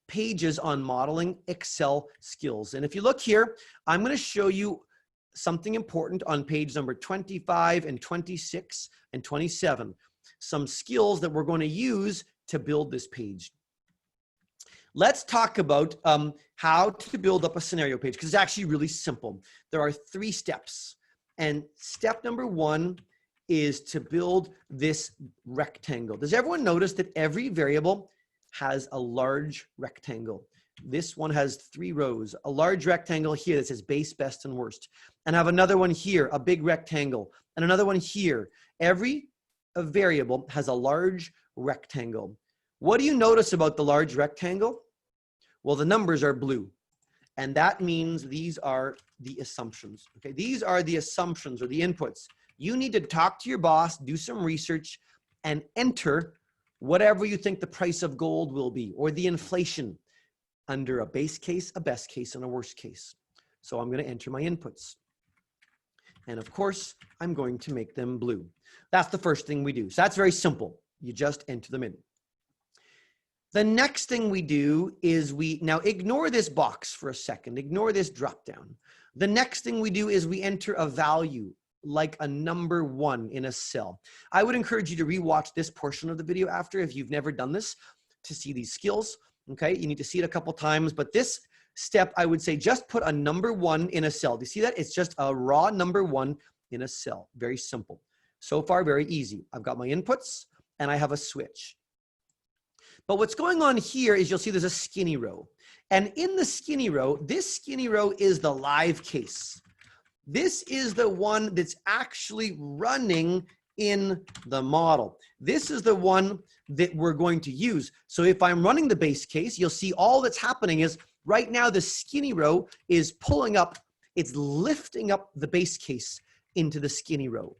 pages on modeling Excel skills. And if you look here, I'm going to show you something important on page number 25 and 26 and 27. Some skills that we're going to use to build this page. Let's talk about how to build up a scenario page, because it's actually really simple. There are 3 steps. And step number 1 is to build this rectangle. Does everyone notice that every variable has a large rectangle? This one has 3 rows, a large rectangle here that says base, best, and worst. And I have another one here, a big rectangle, and another one here. Every variable has a large rectangle. What do you notice about the large rectangle? Well, the numbers are blue. And that means these are the assumptions. Okay, these are the assumptions or the inputs. You need to talk to your boss, do some research, and enter whatever you think the price of gold will be, or the inflation, under a base case, a best case, and a worst case. So I'm going to enter my inputs. And of course, I'm going to make them blue. That's the first thing we do. So that's very simple. You just enter them in. The next thing we do is now ignore this box for a second. Ignore this drop down. The next thing we do is we enter a value, like a number 1 in a cell. I would encourage you to rewatch this portion of the video after if you've never done this to see these skills. Okay, you need to see it a couple times, but this step, I would say just put a number 1 in a cell. Do you see that? It's just a raw number 1 in a cell. Very simple. So far, very easy. I've got my inputs and I have a switch. But what's going on here is you'll see there's a skinny row. And in the skinny row, this skinny row is the live case. This is the one that's actually running in the model. This is the one that we're going to use. So if I'm running the base case, you'll see all that's happening is right now the skinny row is pulling up, it's lifting up the base case into the skinny row.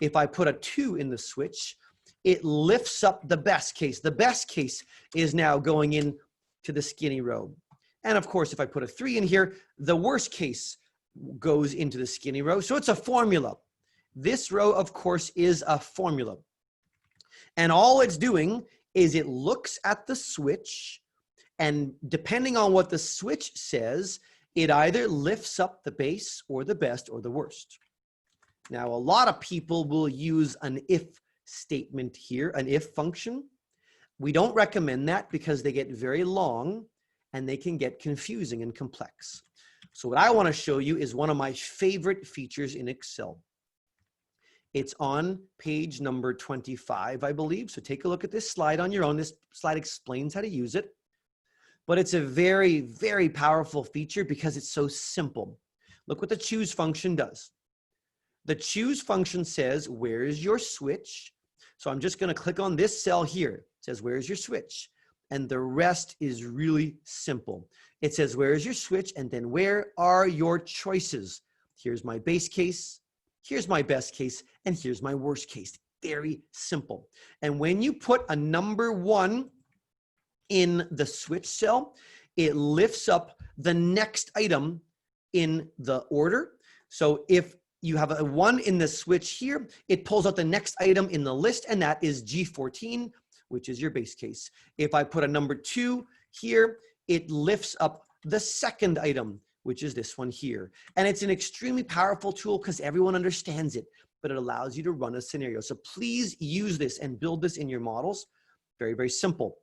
If I put a 2 in the switch, it lifts up the best case. The best case is now going in to the skinny row. And of course, if I put a 3 in here, the worst case goes into the skinny row. So it's a formula. This row, of course, is a formula. And all it's doing is it looks at the switch, and depending on what the switch says, it either lifts up the base or the best or the worst. Now, a lot of people will use an if statement here, an if function. We don't recommend that because they get very long and they can get confusing and complex. So what I want to show you is one of my favorite features in Excel. It's on page number 25, I believe. So take a look at this slide on your own. This slide explains how to use it. But it's a very, very powerful feature because it's so simple. Look what the choose function does. The choose function says, where is your switch? So I'm just going to click on this cell here. It says, where's your switch? And the rest is really simple. It says, where is your switch? And then where are your choices? Here's my base case. Here's my best case. And here's my worst case. very simple. And when you put a number 1 in the switch cell, it lifts up the next item in the order. So if you have a 1 in the switch here, it pulls out the next item in the list, and that is G14, which is your base case. If I put a number 2 here, it lifts up the second item, which is this one here. And it's an extremely powerful tool because everyone understands it, but it allows you to run a scenario. So please use this and build this in your models. Very, very simple.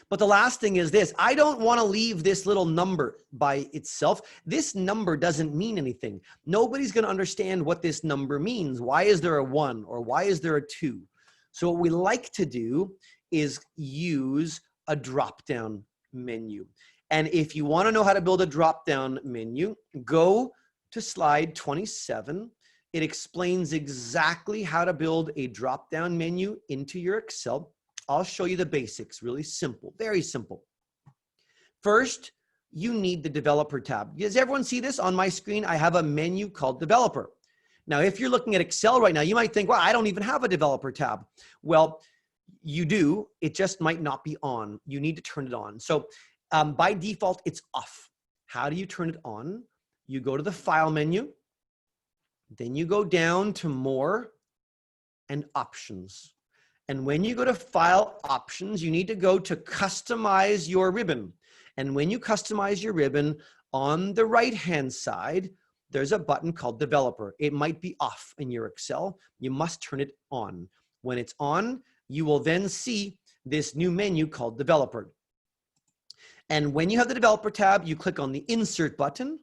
But the last thing is this. I don't want to leave this little number by itself. This number doesn't mean anything. Nobody's going to understand what this number means. Why is there a 1 or why is there a 2? So what we like to do is use a drop-down menu. And if you want to know how to build a drop-down menu, go to slide 27. It explains exactly how to build a drop-down menu into your Excel. I'll show you the basics, really simple, very simple. First, you need the developer tab. Does everyone see this on my screen? I have a menu called developer. Now, if you're looking at Excel right now, you might think, well, I don't even have a developer tab. Well, you do, it just might not be on. You need to turn it on. So by default, it's off. How do you turn it on? You go to the file menu, then you go down to more and options. And when you go to file options, you need to go to customize your ribbon. And when you customize your ribbon, on the right-hand side, there's a button called developer. It might be off in your Excel. You must turn it on. When it's on, you will then see this new menu called developer. And when you have the developer tab, you click on the insert button.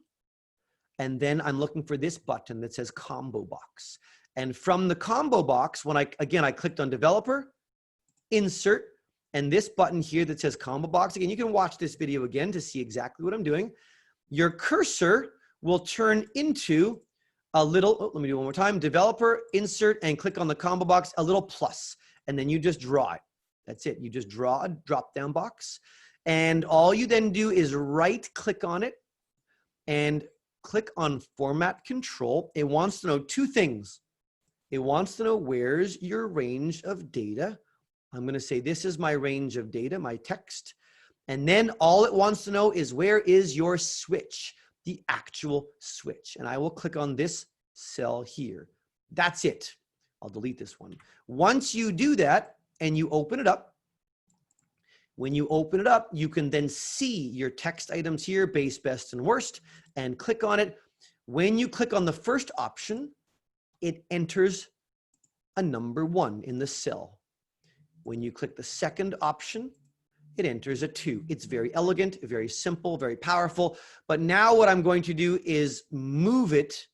And then I'm looking for this button that says combo box. And from the combo box, when I clicked on developer, insert, and this button here that says combo box, again, you can watch this video again to see exactly what I'm doing. Your cursor will turn into a little, let me do it one more time, developer, insert, and click on the combo box, a little plus, and then you just draw it. That's it. You just draw a drop-down box. And all you then do is right-click on it and click on Format Control. It wants to know 2 things. It wants to know where's your range of data. I'm going to say this is my range of data, my text. And then all it wants to know is where is your switch, the actual switch. And I will click on this cell here. That's it. I'll delete this one. Once you do that and you open it up, when you open it up, you can then see your text items here, base, best, and worst, and click on it. When you click on the first option, it enters a number 1 in the cell. When you click the second option, it enters a 2. It's very elegant, very simple, very powerful. But now what I'm going to do is move it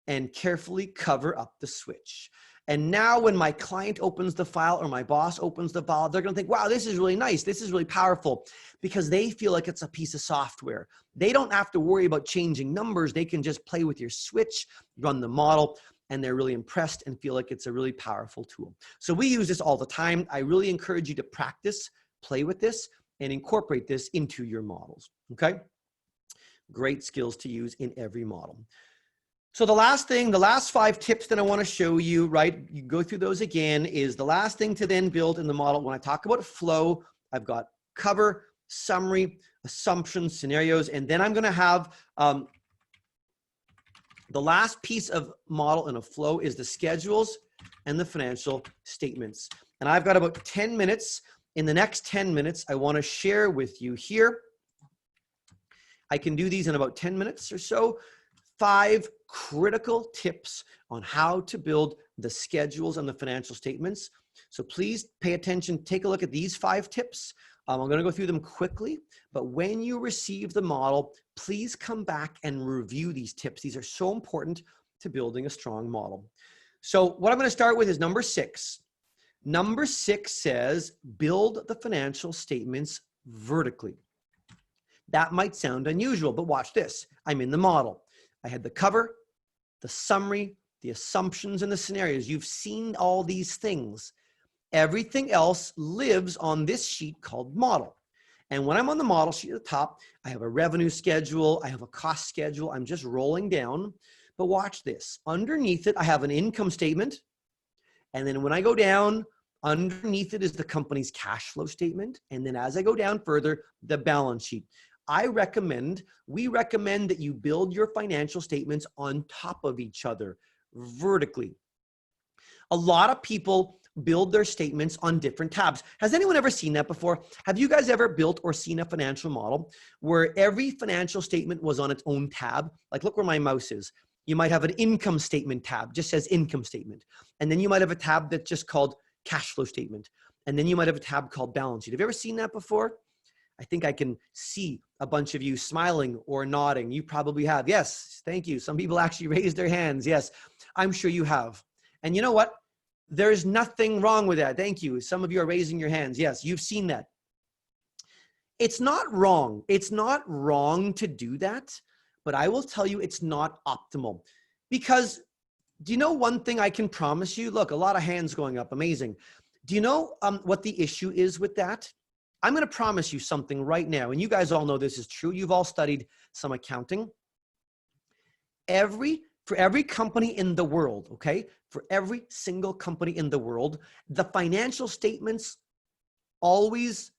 and carefully cover up the switch. And now when my client opens the file or my boss opens the file, they're going to think, wow, this is really nice. This is really powerful, because they feel like it's a piece of software. They don't have to worry about changing numbers. They can just play with your switch, run the model, and they're really impressed and feel like it's a really powerful tool. So we use this all the time. I really encourage you to practice, play with this, and incorporate this into your models, okay? Great skills to use in every model. So the last thing, the last 5 tips that I want to show you, right, you go through those again, is the last thing to then build in the model. When I talk about flow, I've got cover, summary, assumptions, scenarios, and then I'm going to have the last piece of model in a flow is the schedules and the financial statements. And I've got about 10 minutes. In the next 10 minutes, I want to share with you here. I can do these in about 10 minutes or so. 5 critical tips on how to build the schedules and the financial statements. So please pay attention. Take a look at these 5 tips. I'm going to go through them quickly, but when you receive the model, please come back and review these tips. These are so important to building a strong model. So what I'm going to start with is number 6. Number 6 says, build the financial statements vertically. That might sound unusual, but watch this. I'm in the model. I had the cover, the summary, the assumptions, and the scenarios. You've seen all these things. Everything else lives on this sheet called model. And when I'm on the model sheet at the top, I have a revenue schedule, I have a cost schedule, I'm just rolling down. But watch this. Underneath it, I have an income statement, And then when I go down, underneath it is the company's cash flow statement. And then as I go down further, the balance sheet. We recommend that you build your financial statements on top of each other vertically. A lot of people build their statements on different tabs. Has anyone ever seen that before? Have you guys ever built or seen a financial model where every financial statement was on its own tab? Like, look where my mouse is. You might have an income statement tab, just says income statement. And then you might have a tab that's just called cash flow statement. And then you might have a tab called balance sheet. Have you ever seen that before? I think I can see a bunch of you smiling or nodding. You probably have. Yes, thank you. Some people actually raised their hands. Yes, I'm sure you have. And you know what? There's nothing wrong with that. Thank you. Some of you are raising your hands. Yes, you've seen that. It's not wrong. It's not wrong to do that, but I will tell you it's not optimal. Because do you know one thing I can promise you? Look, a lot of hands going up. Amazing. Do you know what the issue is with that? I'm going to promise you something right now, and you guys all know this is true. You've all studied some accounting. For every company in the world, okay, for every single company in the world, the financial statements always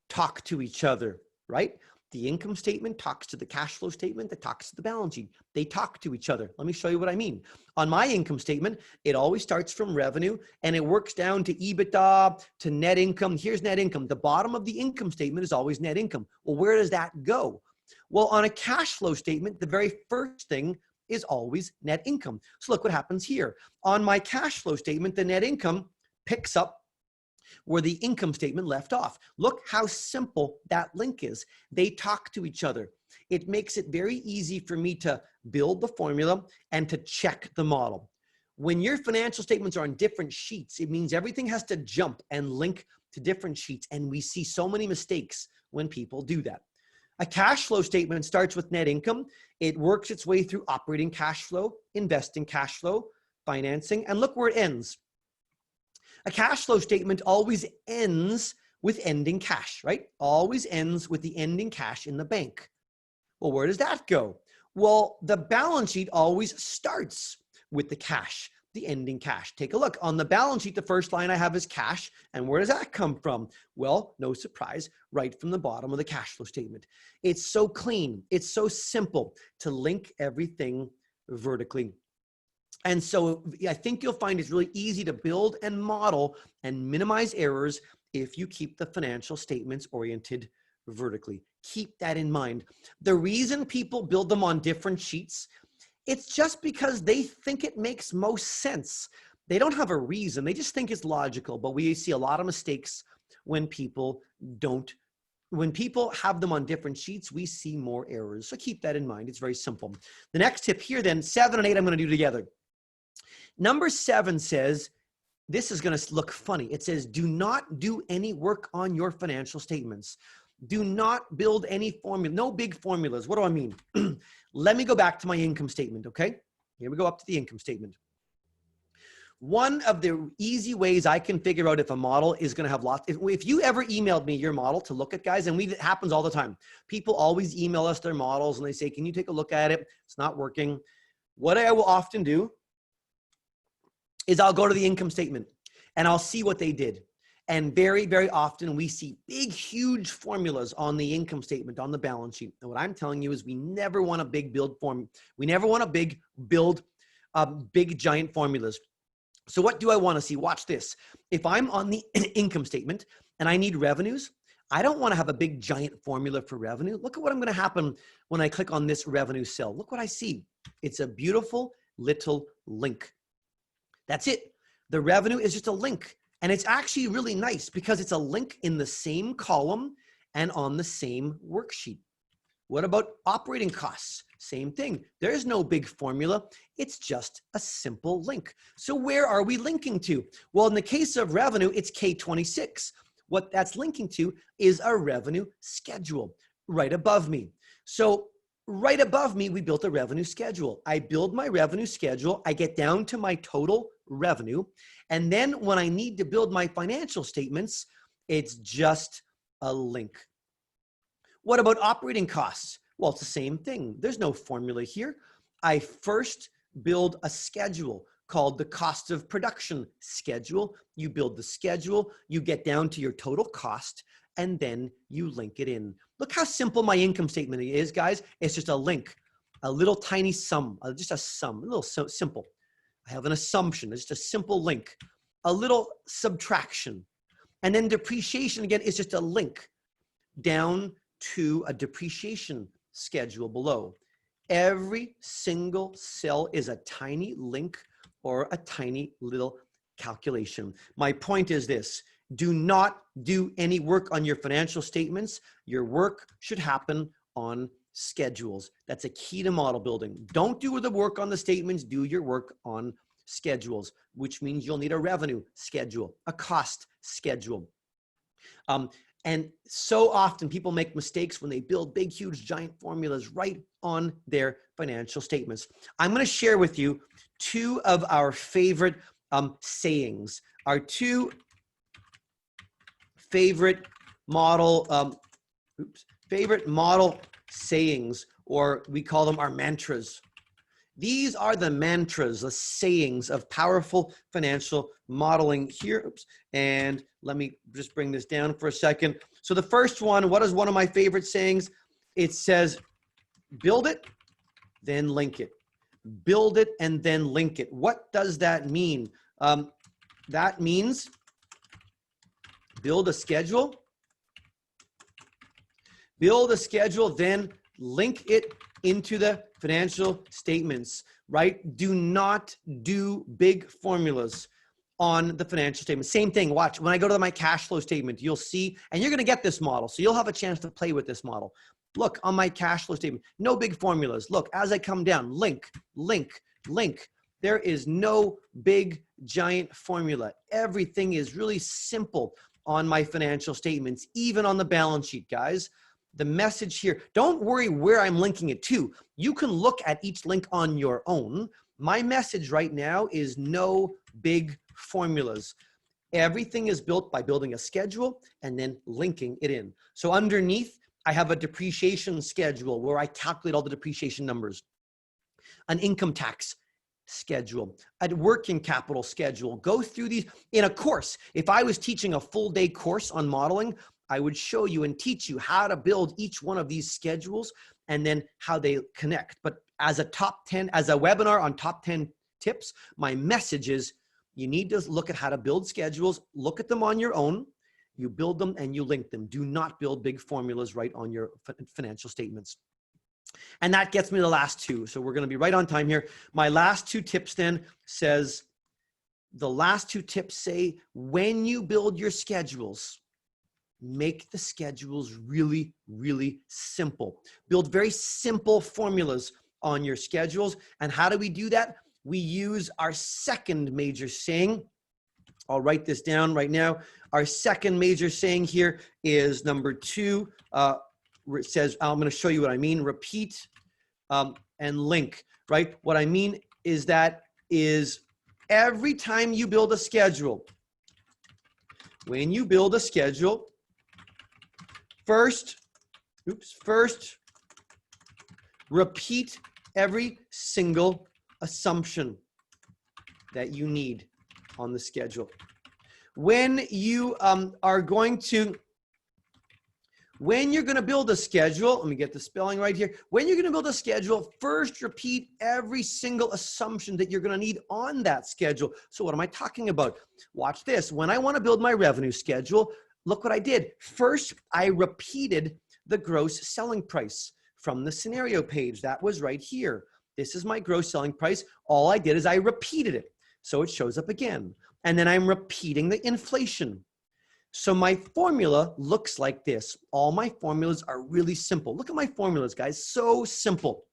talk to each other, right? The income statement talks to the cash flow statement that talks to the balance sheet. They talk to each other. Let me show you what I mean. On my income statement, it always starts from revenue and it works down to EBITDA, to net income. Here's net income. The bottom of the income statement is always net income. Well, where does that go? Well, on a cash flow statement, the very first thing is always net income. So look what happens here. On my cash flow statement, the net income picks up where the income statement left off. Look how simple that link is. They talk to each other. It makes it very easy for me to build the formula and to check the model. When your financial statements are on different sheets, it means everything has to jump and link to different sheets. And we see so many mistakes when people do that. A cash flow statement starts with net income. It works its way through operating cash flow, investing cash flow, financing, and look where it ends. A cash flow statement always ends with ending cash, right? Always ends with the ending cash in the bank. Well, where does that go? Well, the balance sheet always starts with the cash, the ending cash. Take a look. On the balance sheet, the first line I have is cash. And where does that come from? Well, no surprise, right from the bottom of the cash flow statement. It's so clean. It's so simple to link everything vertically. And so I think you'll find it's really easy to build and model and minimize errors if you keep the financial statements oriented vertically. Keep that in mind. The reason people build them on different sheets, it's just because they think it makes most sense. They don't have a reason. They just think it's logical, but we see a lot of mistakes when people have them on different sheets, we see more errors. So keep that in mind. It's very simple. The next tip here then, 7 and 8, I'm going to do together. Number 7 says, this is going to look funny. It says, do not do any work on your financial statements. Do not build any formula, no big formulas. What do I mean? Let me go back to my income statement, okay? Here we go up to the income statement. One of the easy ways I can figure out if a model is going to have lots, if you ever emailed me your model to look at, guys, and it happens all the time. People always email us their models and they say, can you take a look at it? It's not working. What I will often do is I'll go to the income statement and I'll see what they did. And very, very often we see big, huge formulas on the income statement, on the balance sheet. And what I'm telling you is we never want a big build form. We never want a big build, big giant formulas. So what do I want to see? Watch this. If I'm on the income statement and I need revenues, I don't want to have a big giant formula for revenue. Look at what I'm going to happen when I click on this revenue cell. Look what I see. It's a beautiful little link. That's it. The revenue is just a link. And it's actually really nice because it's a link in the same column and on the same worksheet. What about operating costs? Same thing. There's no big formula. It's just a simple link. So where are we linking to? Well, in the case of revenue, it's K26. What that's linking to is a revenue schedule right above me. So right above me, we built a revenue schedule. I build my revenue schedule. I get down to my total revenue. And then when I need to build my financial statements, it's just a link. What about operating costs? Well, it's the same thing. There's no formula here. I first build a schedule called the cost of production schedule. You build the schedule, you get down to your total cost, and then you link it in. Look how simple my income statement is, guys. It's just a link, a little tiny sum, just a sum, a little simple. I have an assumption, it's just a simple link, a little subtraction. And then depreciation, again, is just a link down to a depreciation schedule below. Every single cell is a tiny link or a tiny little calculation. My point is this: do not do any work on your financial statements. Your work should happen on schedules. That's a key to model building. Don't do the work on the statements, do your work on schedules, which means you'll need a revenue schedule, a cost schedule. And so often people make mistakes when they build big, huge, giant formulas right on their financial statements. I'm going to share with you two of our favorite sayings, our two favorite model, favorite model sayings, or we call them our mantras. These are the mantras, the sayings of powerful financial modeling here. Oops. And let me just bring this down for a second. So the first one, what is one of my favorite sayings? It says, build it, then link it. Build it and then link it. What does that mean? That means build a schedule, then link it into the financial statements, right? Do not do big formulas on the financial statement. Same thing, watch, when I go to my cash flow statement, you'll see, and you're gonna get this model, so you'll have a chance to play with this model. Look, on my cash flow statement, no big formulas. Look, as I come down, link, link, link. There is no big, giant formula. Everything is really simple on my financial statements, even on the balance sheet, guys. The message here, don't worry where I'm linking it to. You can look at each link on your own. My message right now is no big formulas. Everything is built by building a schedule and then linking it in. So underneath, I have a depreciation schedule where I calculate all the depreciation numbers, an income tax schedule, a working capital schedule. Go through these in a course. If I was teaching a full day course on modeling, I would show you and teach you how to build each one of these schedules and then how they connect. But as a top 10, as a webinar on top 10 tips, my message is you need to look at how to build schedules, look at them on your own, you build them and you link them. Do not build big formulas right on your financial statements. And that gets me to the last two. So we're going to be right on time here. My last two tips then says, the last two tips say, when you build your schedules, make the schedules really, really simple. Build very simple formulas on your schedules. And how do we do that? We use our second major saying. I'll write this down right now. Our second major saying here is number 2. It says, I'm going to show you what I mean. Repeat and link, right? What I mean is that is every time you build a schedule, when you build a schedule, first, repeat every single assumption that you need on the schedule. When you when you're going to build a schedule, let me get the spelling right here. When you're going to build a schedule, first repeat every single assumption that you're going to need on that schedule. So what am I talking about? Watch this. When I want to build my revenue schedule, look what I did. First, I repeated the gross selling price from the scenario page. That was right here. This is my gross selling price. All I did is I repeated it. So it shows up again. And then I'm repeating the inflation. So my formula looks like this. All my formulas are really simple. Look at my formulas, guys. So simple.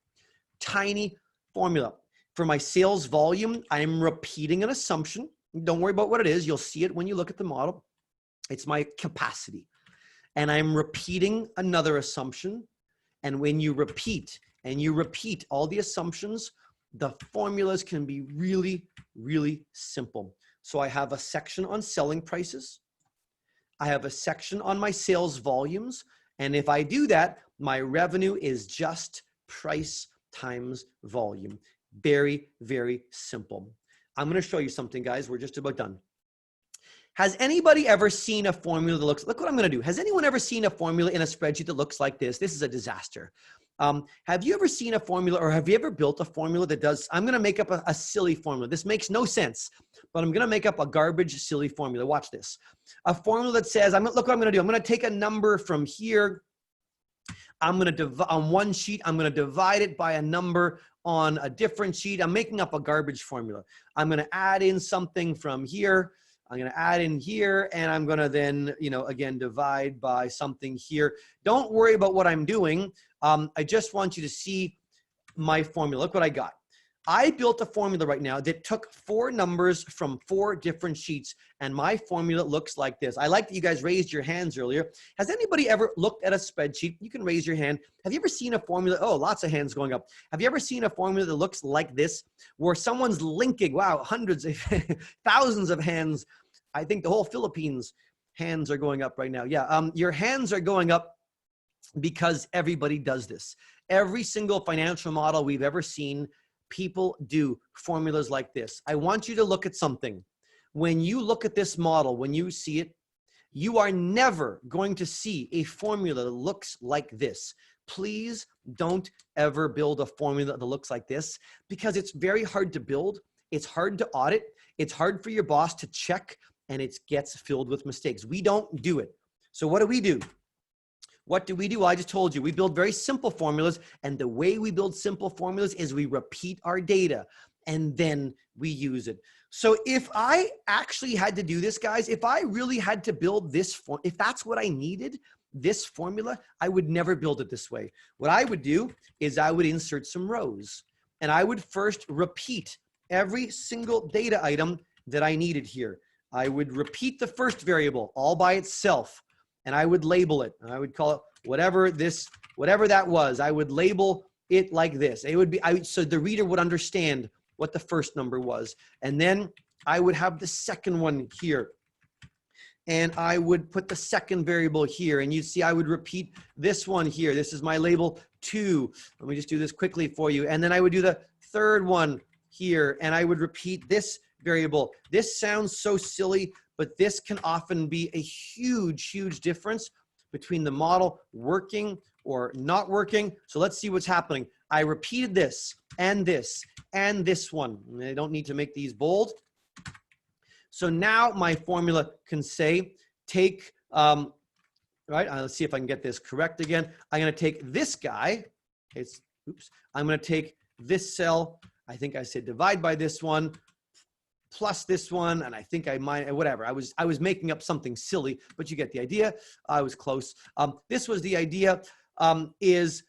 Tiny formula. For my sales volume, I'm repeating an assumption. Don't worry about what it is. You'll see it when you look at the model. It's my capacity. And I'm repeating another assumption. And when you repeat and you repeat all the assumptions, the formulas can be really, really simple. So I have a section on selling prices. I have a section on my sales volumes. And if I do that, my revenue is just price times volume. Very, very simple. I'm going to show you something, guys. We're just about done. Has anybody ever seen a formula that looks, look what I'm going to do. Has anyone ever seen a formula in a spreadsheet that looks like this? This is a disaster. Have you ever seen a formula, or have you ever built a formula that does, I'm going to make up a silly formula. This makes no sense, but I'm going to make up a garbage, silly formula. Watch this. A formula that says, look what I'm going to do. I'm going to take a number from here. I'm going to divide on one sheet. I'm going to divide it by a number on a different sheet. I'm making up a garbage formula. I'm going to add in something from here. I'm going to add in here, and I'm going to then, again, divide by something here. Don't worry about what I'm doing. I just want you to see my formula. Look what I got. I built a formula right now that took 4 numbers from 4 different sheets, and my formula looks like this. I like that you guys raised your hands earlier. Has anybody ever looked at a spreadsheet? You can raise your hand. Have you ever seen a formula? Oh, lots of hands going up. Have you ever seen a formula that looks like this, where someone's linking, wow, hundreds of, thousands of hands. I think the whole Philippines hands are going up right now. Yeah, your hands are going up because everybody does this. Every single financial model we've ever seen, people do formulas like this. I want you to look at something. When you look at this model, when you see it, you are never going to see a formula that looks like this. Please don't ever build a formula that looks like this, because it's very hard to build. It's hard to audit. It's hard for your boss to check, and it gets filled with mistakes. We don't do it. So what do? What do we do? Well, I just told you, we build very simple formulas, and the way we build simple formulas is we repeat our data, and then we use it. So if I actually had to do this, guys, if I really had to build this, if that's what I needed, this formula, I would never build it this way. What I would do is I would insert some rows, and I would first repeat every single data item that I needed here. I would repeat the first variable all by itself, and I would label it. And I would call it whatever that was. I would label it like this. It would be, so the reader would understand what the first number was. And then I would have the second one here. And I would put the second variable here. And you'd see I would repeat this one here. This is my label 2. Let me just do this quickly for you. And then I would do the third one here. And I would repeat this variable. This sounds so silly, but this can often be a huge, huge difference between the model working or not working. So let's see what's happening. I repeated this and this and this one. I don't need to make these bold. So now my formula can say, take, right, let's see if I can get this correct again. I'm going to take this guy. I'm going to take this cell. I think I said divide by this one, plus this one, and I think I might, whatever. I was making up something silly, but you get the idea. I was close. This was the idea. Is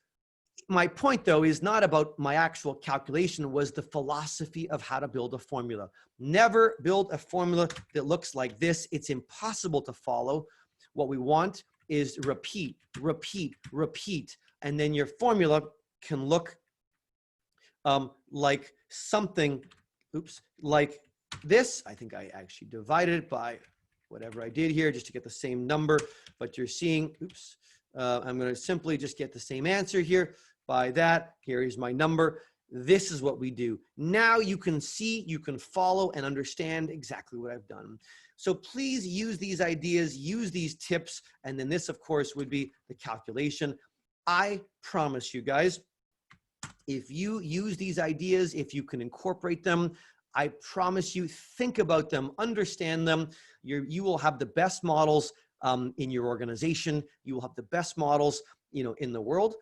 my point, though, is not about my actual calculation. It was the philosophy of how to build a formula. Never build a formula that looks like this. It's impossible to follow. What we want is repeat, repeat, repeat, and then your formula can look like something, like this. I think I actually divided it by whatever I did here just to get the same number, but you're seeing, I'm going to simply just get the same answer here by that. Here is my number. This is what we do. Now you can see, you can follow and understand exactly what I've done. So please use these ideas, use these tips, and then this, of course, would be the calculation. I promise you guys, if you use these ideas, if you can incorporate them, I promise you, think about them, understand them. You will have the best models in your organization. You will have the best models, in the world,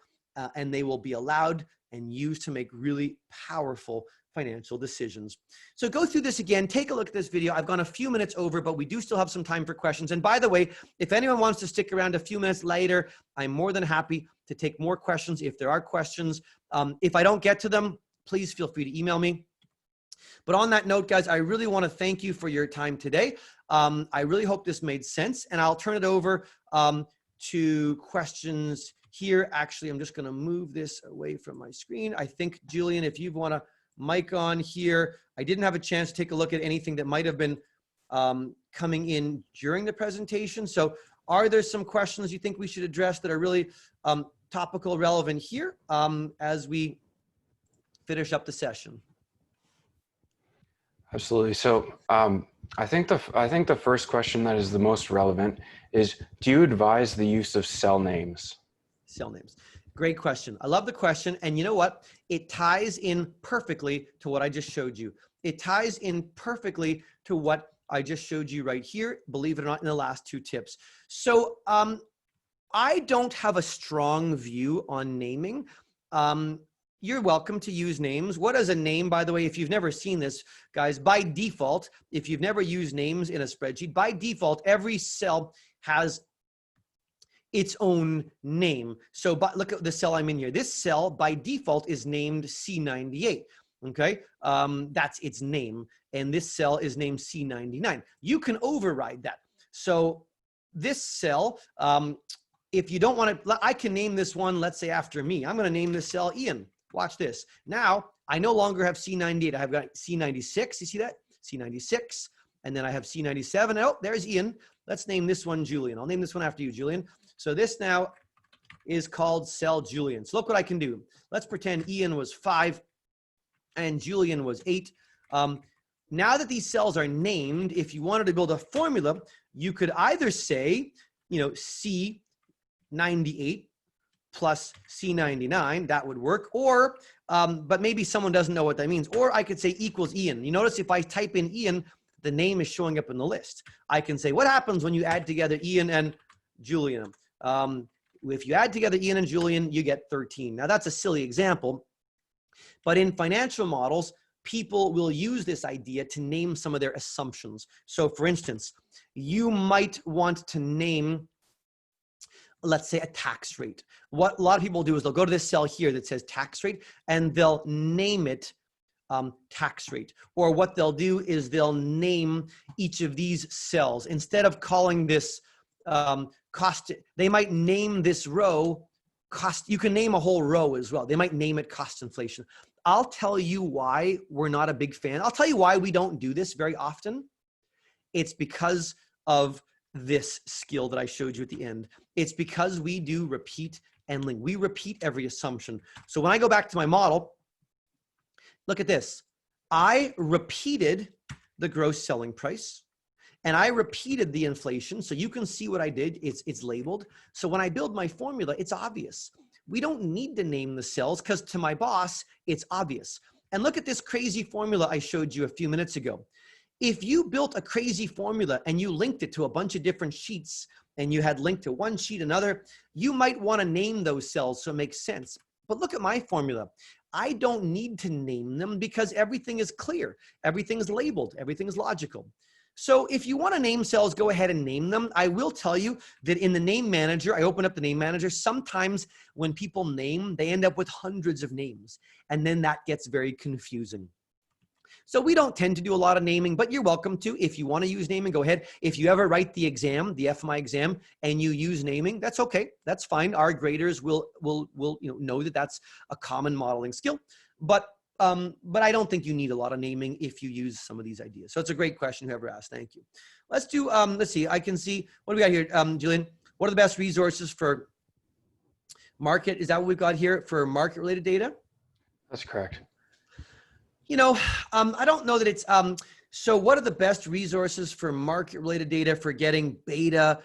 and they will be allowed and used to make really powerful financial decisions. So go through this again. Take a look at this video. I've gone a few minutes over, but we do still have some time for questions. And by the way, if anyone wants to stick around a few minutes later, I'm more than happy to take more questions if there are questions. If I don't get to them, please feel free to email me. But on that note, guys, I really want to thank you for your time today. I really hope this made sense, and I'll turn it over to questions here. Actually, I'm just going to move this away from my screen. I think, Julian, if you want to mic on here, I didn't have a chance to take a look at anything that might have been coming in during the presentation. So are there some questions you think we should address that are really topical, relevant here as we finish up the session? Absolutely. So I think the first question that is the most relevant is, do you advise the use of cell names? Cell names. Great question. I love the question. And you know what? It ties in perfectly to what I just showed you. It ties in perfectly to what I just showed you right here, believe it or not, in the last two tips. So I don't have a strong view on naming. You're welcome to use names. What is a name, by the way, if you've never seen this, guys, by default, if you've never used names in a spreadsheet, by default, every cell has its own name. So look at the cell I'm in here. This cell by default is named C98. Okay, that's its name. And this cell is named C99. You can override that. So this cell, if you don't want to, I can name this one, let's say after me. I'm going to name this cell Ian. Watch this. Now, I no longer have C98. I've got C96. You see that? C96. And then I have C97. Oh, there's Ian. Let's name this one Julian. I'll name this one after you, Julian. So this now is called cell Julian. So look what I can do. Let's pretend Ian was 5 and Julian was 8. Now that these cells are named, if you wanted to build a formula, you could either say, you know, C98 plus C99, that would work. Or, but maybe someone doesn't know what that means. Or I could say equals Ian. You notice if I type in Ian, the name is showing up in the list. I can say, what happens when you add together Ian and Julian? If you add together Ian and Julian, you get 13. Now that's a silly example, but in financial models, people will use this idea to name some of their assumptions. So for instance, you might want to name, let's say, a tax rate. What a lot of people do is they'll go to this cell here that says tax rate and they'll name it tax rate. Or what they'll do is they'll name each of these cells. Instead of calling this cost, they might name this row cost. You can name a whole row as well. They might name it cost inflation. I'll tell you why we're not a big fan. I'll tell you why we don't do this very often. It's because of this skill that I showed you at the end. It's because we do repeat and link. We repeat every assumption. So when I go back to my model, look at this. I repeated the gross selling price and I repeated the inflation. So you can see what I did. It's labeled. So when I build my formula, it's obvious. We don't need to name the cells because to my boss, it's obvious. And look at this crazy formula I showed you a few minutes ago. If you built a crazy formula and you linked it to a bunch of different sheets and you had linked to one sheet, another, you might want to name those cells so it makes sense. But look at my formula. I don't need to name them because everything is clear. Everything is labeled. Everything is logical. So if you want to name cells, go ahead and name them. I will tell you that in the name manager, I open up the name manager. Sometimes when people name, they end up with hundreds of names. And then that gets very confusing. So we don't tend to do a lot of naming, but you're welcome to. If you want to use naming, go ahead. If you ever write the exam, the FMI exam, and you use naming, that's okay. That's fine. Our graders will know that that's a common modeling skill. But I don't think you need a lot of naming if you use some of these ideas. So it's a great question whoever asked. Thank you. Let's do, let's see. I can see, what do we got here, Julian? What are the best resources for market? Is that what we've got here for market-related data? That's correct. You know, I don't know that it's, so what are the best resources for market-related data for getting beta?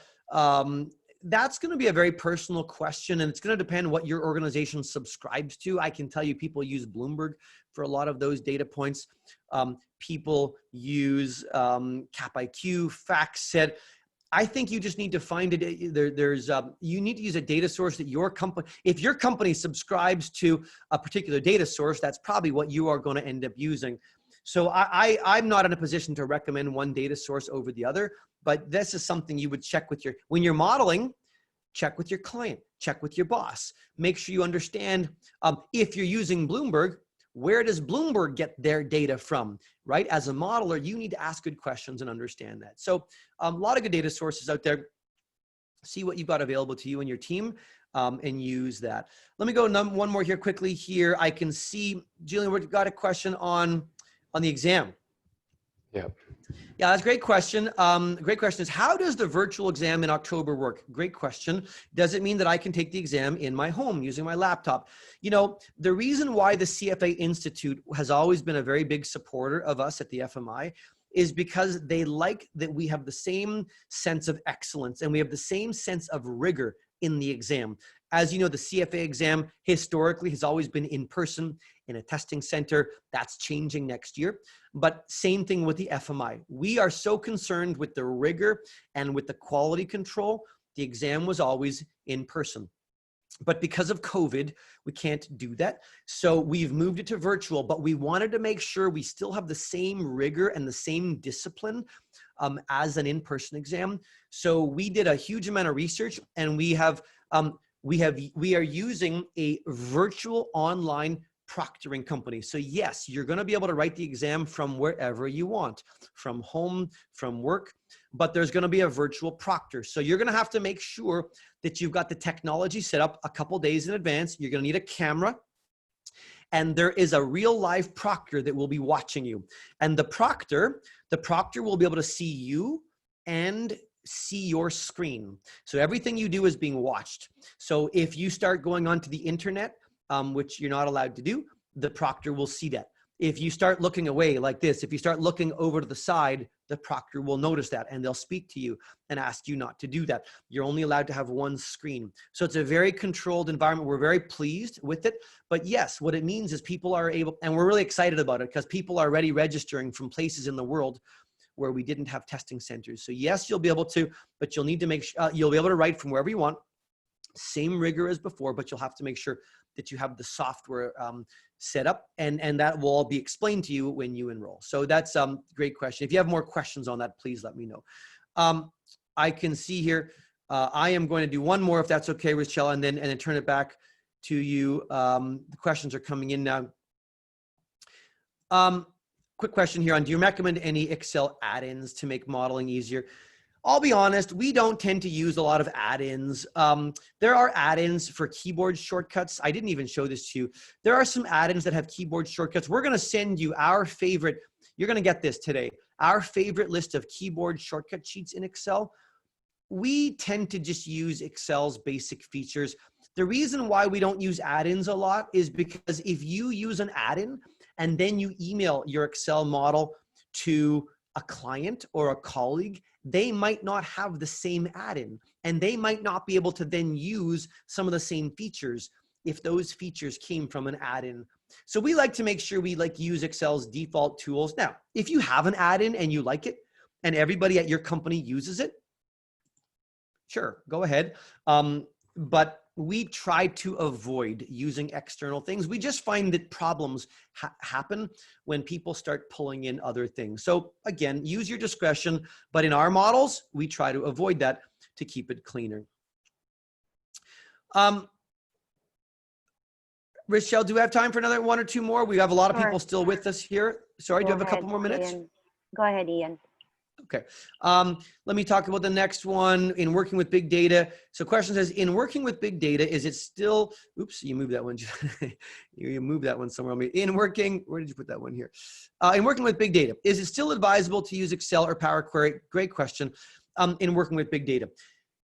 That's going to be a very personal question, and it's going to depend what your organization subscribes to. I can tell you people use Bloomberg for a lot of those data points. People use CapIQ, FactSet. I think you just need to find it. You need to use a data source that your company, if your company subscribes to a particular data source, that's probably what you are going to end up using. So I'm not in a position to recommend one data source over the other, but this is something you would check with when you're modeling, check with your client, check with your boss. Make sure you understand if you're using Bloomberg, where does Bloomberg get their data from, right? As a modeler, you need to ask good questions and understand that. So a lot of good data sources out there. See what you've got available to you and your team and use that. Let me go one more here quickly here. I can see, Julian, we've got a question on the exam. Yep. Yeah, that's a great question. Great question is, how does the virtual exam in October work? Great question. Does it mean that I can take the exam in my home using my laptop? You know, the reason why the CFA Institute has always been a very big supporter of us at the FMI is because they like that we have the same sense of excellence and we have the same sense of rigor in the exam. As you know, the CFA exam historically has always been in person in a testing center. That's changing next year. But same thing with the FMI. We are so concerned with the rigor and with the quality control. The exam was always in person. But because of COVID, we can't do that. So we've moved it to virtual, but we wanted to make sure we still have the same rigor and the same discipline as an in-person exam. So we did a huge amount of research, and we are using a virtual online proctoring company. So yes, you're going to be able to write the exam from wherever you want, from home, from work, but there's going to be a virtual proctor. So you're going to have to make sure that you've got the technology set up a couple days in advance. You're going to need a camera, and there is a real live proctor that will be watching you. And the proctor will be able to see you and see your screen. So everything you do is being watched. So if you start going onto the internet, which you're not allowed to do, the proctor will see that. If you start looking away like this, if you start looking over to the side, the proctor will notice that, and they'll speak to you and ask you not to do that. You're only allowed to have one screen. So it's a very controlled environment. We're very pleased with it. But yes, what it means is people are able, and we're really excited about it because people are already registering from places in the world where we didn't have testing centers. So yes, you'll be able to, but you'll need to make sure you'll be able to write from wherever you want. Same rigor as before, but you'll have to make sure that you have the software set up, and that will all be explained to you when you enroll. So that's a great question. If you have more questions on that, please let me know. I can see here, I am going to do one more if that's okay, Rochelle, and then turn it back to you. The questions are coming in now. Quick question here on, do you recommend any Excel add-ins to make modeling easier? I'll be honest, we don't tend to use a lot of add-ins. There are add-ins for keyboard shortcuts. I didn't even show this to you. There are some add-ins that have keyboard shortcuts. We're going to send you our favorite, you're going to get this today, our favorite list of keyboard shortcut sheets in Excel. We tend to just use Excel's basic features. The reason why we don't use add-ins a lot is because if you use an add-in and then you email your Excel model to a client or a colleague, they might not have the same add-in, and they might not be able to then use some of the same features if those features came from an add-in. So we like to make sure we use Excel's default tools. Now, if you have an add-in and you like it and everybody at your company uses it, sure, go ahead. But we try to avoid using external things. We just find that problems happen when people start pulling in other things. So again, use your discretion, but in our models, we try to avoid that to keep it cleaner. Rochelle, do we have time for another one or two more? We have a lot of people still with us here. Sorry, do you have a couple more minutes? Ian. Go ahead, Ian. Okay. Let me talk about the next one, in working with big data. So question says, in working with big data, is it still, oops, you moved that one. You moved that one somewhere. In working, where did you put that one here? In working with big data, is it still advisable to use Excel or Power Query? Great question. In working with big data.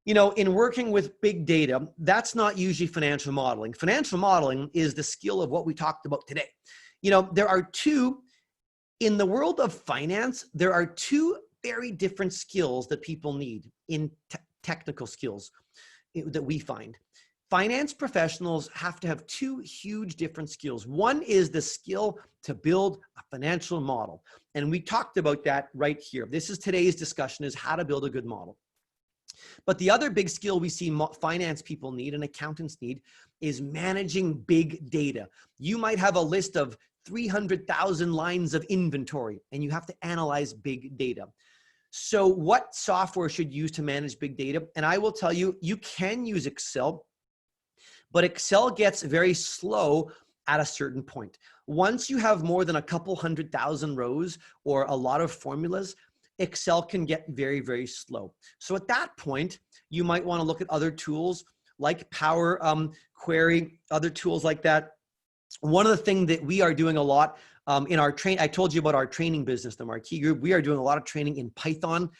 You know, in working with big data, that's not usually financial modeling. Financial modeling is the skill of what we talked about today. You know, there are two, in the world of finance, there are two very different skills that people need in technical skills that we find. Finance professionals have to have two huge different skills. One is the skill to build a financial model. And we talked about that right here. This is today's discussion, is how to build a good model. But the other big skill we see finance people need and accountants need is managing big data. You might have a list of 300,000 lines of inventory and you have to analyze big data. So what software should you use to manage big data? And I will tell you, you can use Excel, but Excel gets very slow at a certain point. Once you have more than a couple 100,000 rows or a lot of formulas, Excel can get very, very slow. So at that point, you might want to look at other tools like Power Query, other tools like that. One of the things that we are doing a lot In our I told you about our training business, the Marquee Group. We are doing a lot of training in Python.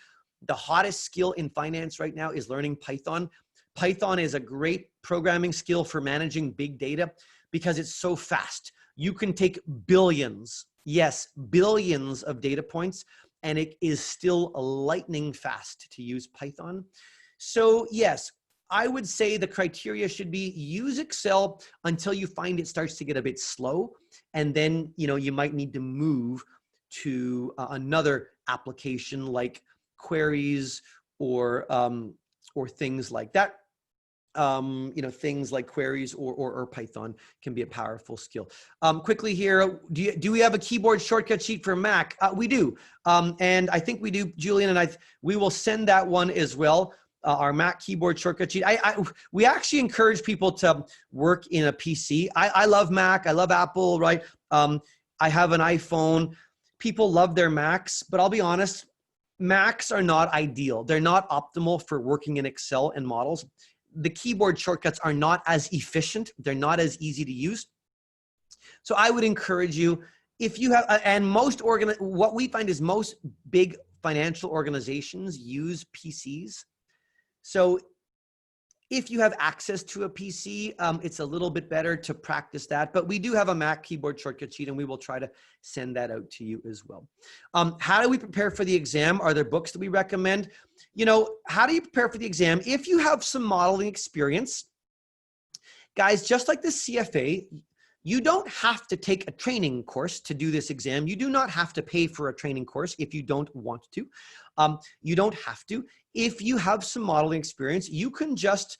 The hottest skill in finance right now is learning Python. Python is a great programming skill for managing big data because it's so fast. You can take billions, yes, billions of data points, and it is still lightning fast to use Python. So yes, I would say the criteria should be use Excel until you find it starts to get a bit slow. And then, you might need to move to another application like queries or things like that. Things like queries or Python can be a powerful skill. Quickly here, do we have a keyboard shortcut sheet for Mac? We do. And I think we do, Julian, and we will send that one as well. Our Mac keyboard shortcut sheet. We actually encourage people to work in a PC. I love Mac. I love Apple, right? I have an iPhone. People love their Macs, but I'll be honest, Macs are not ideal. They're not optimal for working in Excel and models. The keyboard shortcuts are not as efficient. They're not as easy to use. So I would encourage you, if you have, and what we find is most big financial organizations use PCs. So if you have access to a PC, it's a little bit better to practice that. But we do have a Mac keyboard shortcut sheet, and we will try to send that out to you as well. How do we prepare for the exam? Are there books that we recommend? How do you prepare for the exam? If you have some modeling experience, guys, just like the CFA, you don't have to take a training course to do this exam. You do not have to pay for a training course if you don't want to. You don't have to. If you have some modeling experience, you can just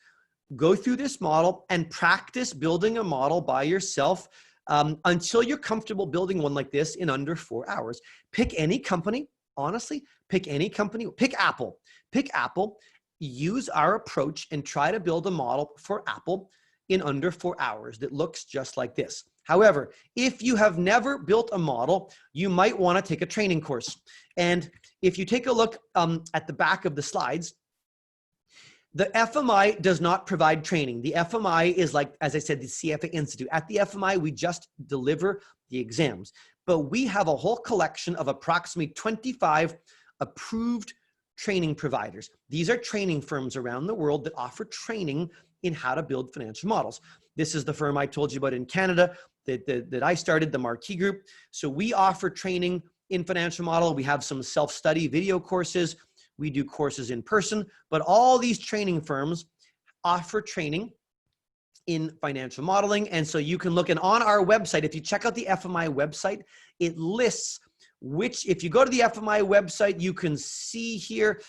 go through this model and practice building a model by yourself until you're comfortable building one like this in under 4 hours. Pick any company, honestly, pick any company, pick Apple. Pick Apple, use our approach and try to build a model for Apple in under 4 hours that looks just like this. However, if you have never built a model, you might want to take a training course. And if you take a look at the back of the slides, the FMI does not provide training. The FMI is like, as I said, the CFA Institute. At the FMI, we just deliver the exams. But we have a whole collection of approximately 25 approved training providers. These are training firms around the world that offer training in how to build financial models. This is the firm I told you about in Canada that I started, the Marquee Group. So we offer training in financial model. We have some self-study video courses. We do courses in person, but all these training firms offer training in financial modeling. And so you can look, and on our website, if you check out the FMI website, it lists if you go to the FMI website, you can see here,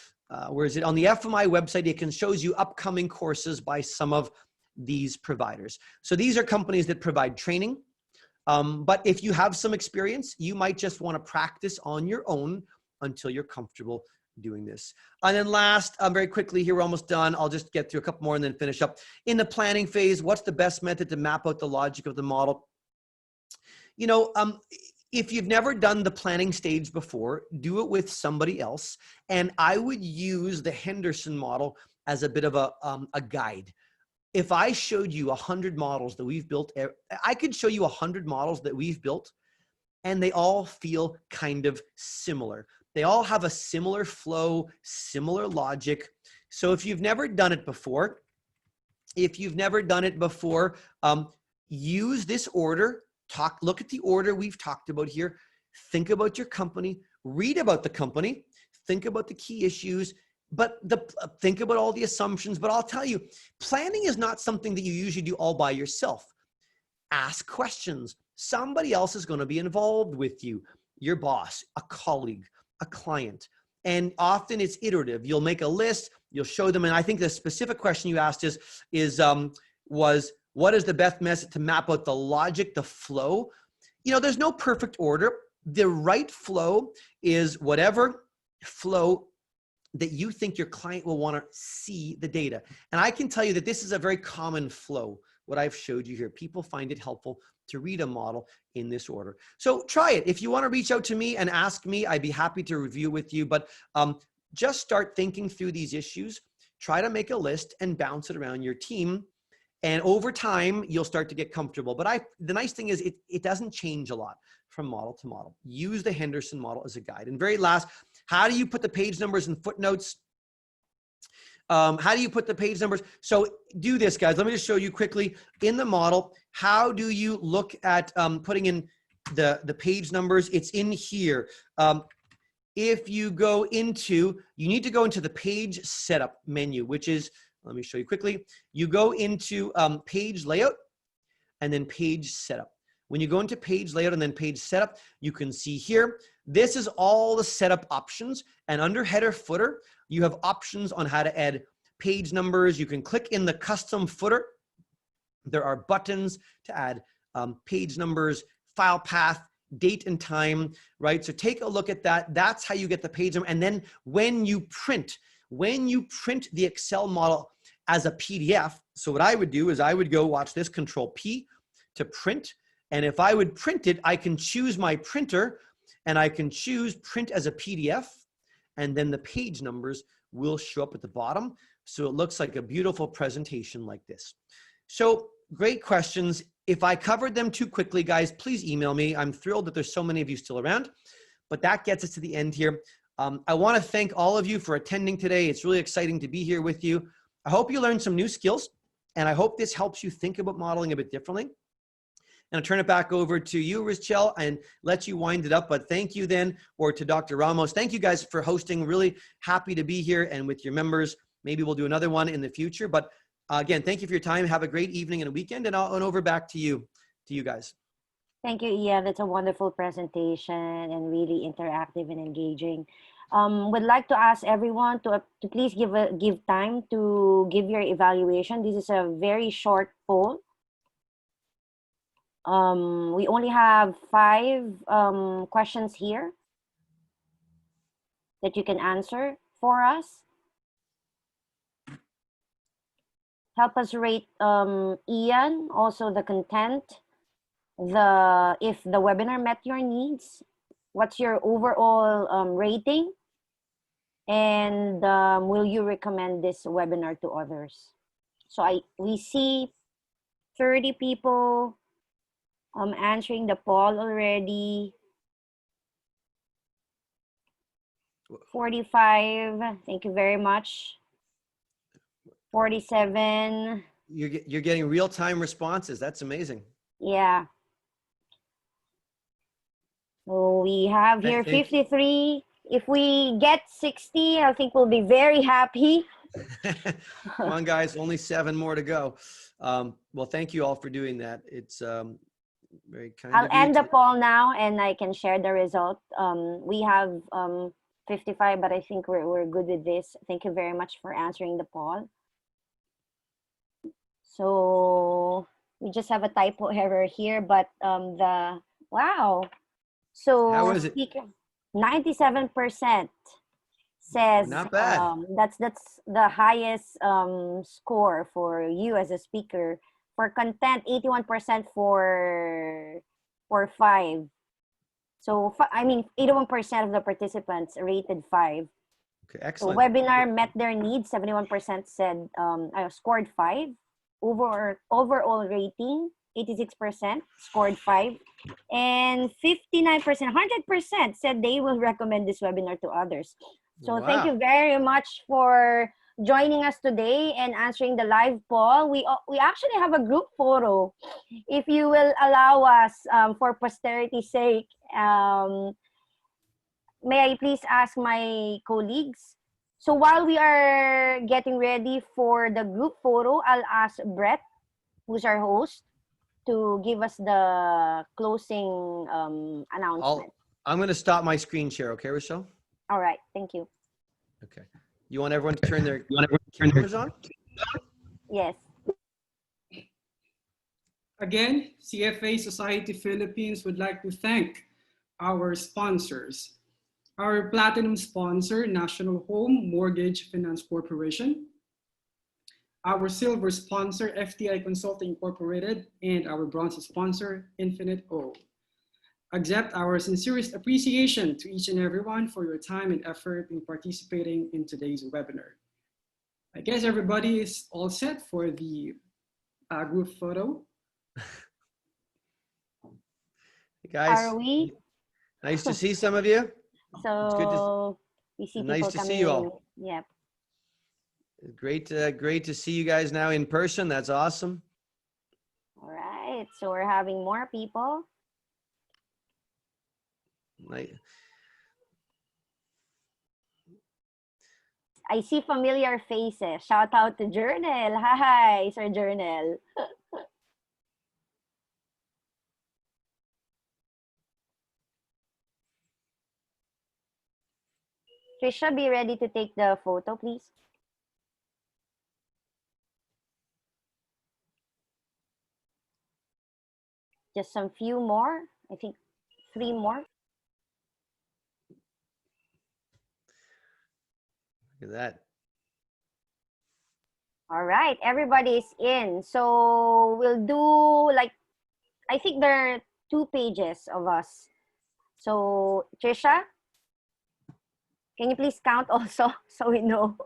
where is it? On the FMI website, it shows you upcoming courses by some of these providers. So these are companies that provide training. But if you have some experience, you might just want to practice on your own until you're comfortable doing this. And then last, very quickly here, we're almost done. I'll just get through a couple more and then finish up. In the planning phase, what's the best method to map out the logic of the model? If you've never done the planning stage before, do it with somebody else. And I would use the Henderson model as a bit of a guide. If I showed you 100 models that we've built, I could show you 100 models that we've built, and they all feel kind of similar. They all have a similar flow, similar logic. So if you've never done it before, use this order. Look at the order we've talked about here. Think about your company, read about the company, think about the key issues, but think about all the assumptions. But I'll tell you, planning is not something that you usually do all by yourself. Ask questions. Somebody else is going to be involved with you, your boss, a colleague, a client. And often it's iterative. You'll make a list, you'll show them. And I think the specific question you asked was what is the best method to map out the logic, the flow? There's no perfect order. The right flow is whatever flow that you think your client will want to see the data. And I can tell you that this is a very common flow, what I've showed you here. People find it helpful to read a model in this order. So try it. If you want to reach out to me and ask me, I'd be happy to review with you. But just start thinking through these issues. Try to make a list and bounce it around your team. And over time, you'll start to get comfortable. But the nice thing is it doesn't change a lot from model to model. Use the Henderson model as a guide. And very last, how do you put the page numbers and footnotes? How do you put the page numbers? So do this, guys. Let me just show you quickly in the model. How do you look at putting in the page numbers? It's in here. If you go into, you need to go into the page setup menu, which is, let me show you quickly. You go into page layout and then page setup. When you go into page layout and then page setup, you can see here, this is all the setup options. And under header footer, you have options on how to add page numbers. You can click in the custom footer. There are buttons to add page numbers, file path, date and time, right? So take a look at that. That's how you get the page number. And then when you print the Excel model as a PDF, so what I would do is I would go watch this, Control P to print. And if I would print it, I can choose my printer and I can choose print as a PDF. And then the page numbers will show up at the bottom. So it looks like a beautiful presentation like this. So great questions. If I covered them too quickly, guys, please email me. I'm thrilled that there's so many of you still around, but that gets us to the end here. I want to thank all of you for attending today. It's really exciting to be here with you. I hope you learned some new skills, and I hope this helps you think about modeling a bit differently. And I'll turn it back over to you, Richelle, and let you wind it up. But thank you then, or to Dr. Ramos. Thank you guys for hosting. Really happy to be here and with your members. Maybe we'll do another one in the future. But again, thank you for your time. Have a great evening and a weekend, and I'll over back to you guys. Thank you, Ian. That's a wonderful presentation and really interactive and engaging. Would like to ask everyone to please give time to give your evaluation. This is a very short poll. We only have 5 questions here that you can answer for us. Help us rate Ian, also the content, if the webinar met your needs, what's your overall rating, and will you recommend this webinar to others? So we see 30 people answering the poll already. 45, thank you very much. 47. You're getting real-time responses. That's amazing. Yeah. So we have here 53. If we get 60, I think we'll be very happy. Come on, guys. Only 7 more to go. Well, thank you all for doing that. It's very kind of you. I'll end the poll now, and I can share the result. We have 55, but I think we're good with this. Thank you very much for answering the poll. So we just have a typo error here, but wow. So how is it? 97% says not bad. That's the highest score for you as a speaker. For content, 81% for 5. So I mean, 81% of the participants rated 5. Okay, excellent. So webinar met their needs. 71% said scored 5. Overall rating, 86% scored 5, and 59%, 100% said they will recommend this webinar to others. So Thank you very much for joining us today and answering the live poll. We actually have a group photo. If you will allow us, for posterity's sake, may I please ask my colleagues? So while we are getting ready for the group photo, I'll ask Brett, who's our host, to give us the closing announcement. I'm going to stop my screen share, okay, Rochelle? All right, thank you. Okay. You want everyone to turn their cameras on? Yes. Again, CFA Society Philippines would like to thank our sponsors. Our platinum sponsor, National Home Mortgage Finance Corporation. Our silver sponsor, FTI Consulting Incorporated, and our bronze sponsor, Infinite O. Accept our sincerest appreciation to each and everyone for your time and effort in participating in today's webinar. I guess everybody is all set for the group photo. Hey guys, Are we? nice to see some of you. So It's good we see nice people to coming see you in. all. Yep. Great to see you guys now in person. That's awesome. All right. So we're having more people. I see familiar faces. Shout out to Journal. Hi, Sir Journal. Trisha, be ready to take the photo, please. Just some few more. I think 3 more. Look at that. All right, everybody is in. So we'll do like, I think there are 2 pages of us. So Trisha, can you please count also so we know?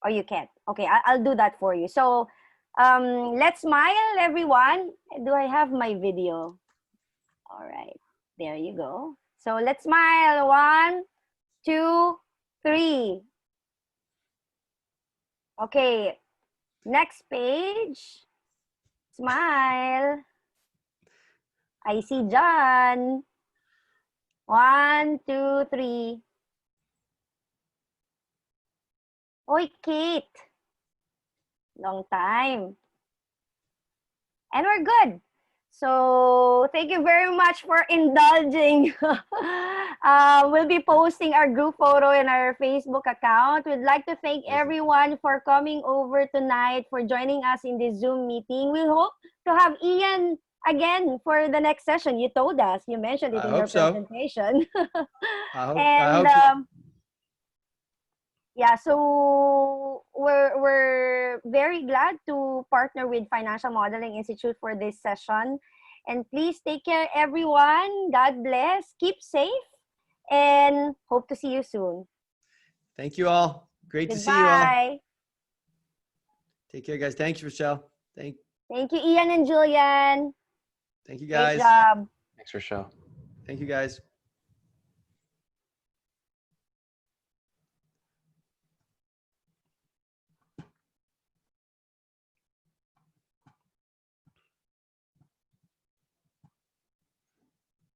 Or you can't. Okay, I'll do that for you. So let's smile, everyone. Do I have my video? All right, there you go. So let's smile. 1, 2, 3. Okay, next page. Smile. I see John. 1, 2, 3. Oy, Kate. Long time. And we're good. So thank you very much for indulging. We'll be posting our group photo in our Facebook account. We'd like to thank everyone for coming over tonight, for joining us in this Zoom meeting. We hope to have Ian again for the next session. You told us, you mentioned it in your presentation. I hope so. Yeah, so we're very glad to partner with Financial Modeling Institute for this session. And please take care, everyone. God bless. Keep safe. And hope to see you soon. Thank you all. Great to see you all. Take care, guys. Thanks, Rochelle. Thank you, Ian and Julian. you, guys. Great job. Thanks, Rochelle. Thank you, guys.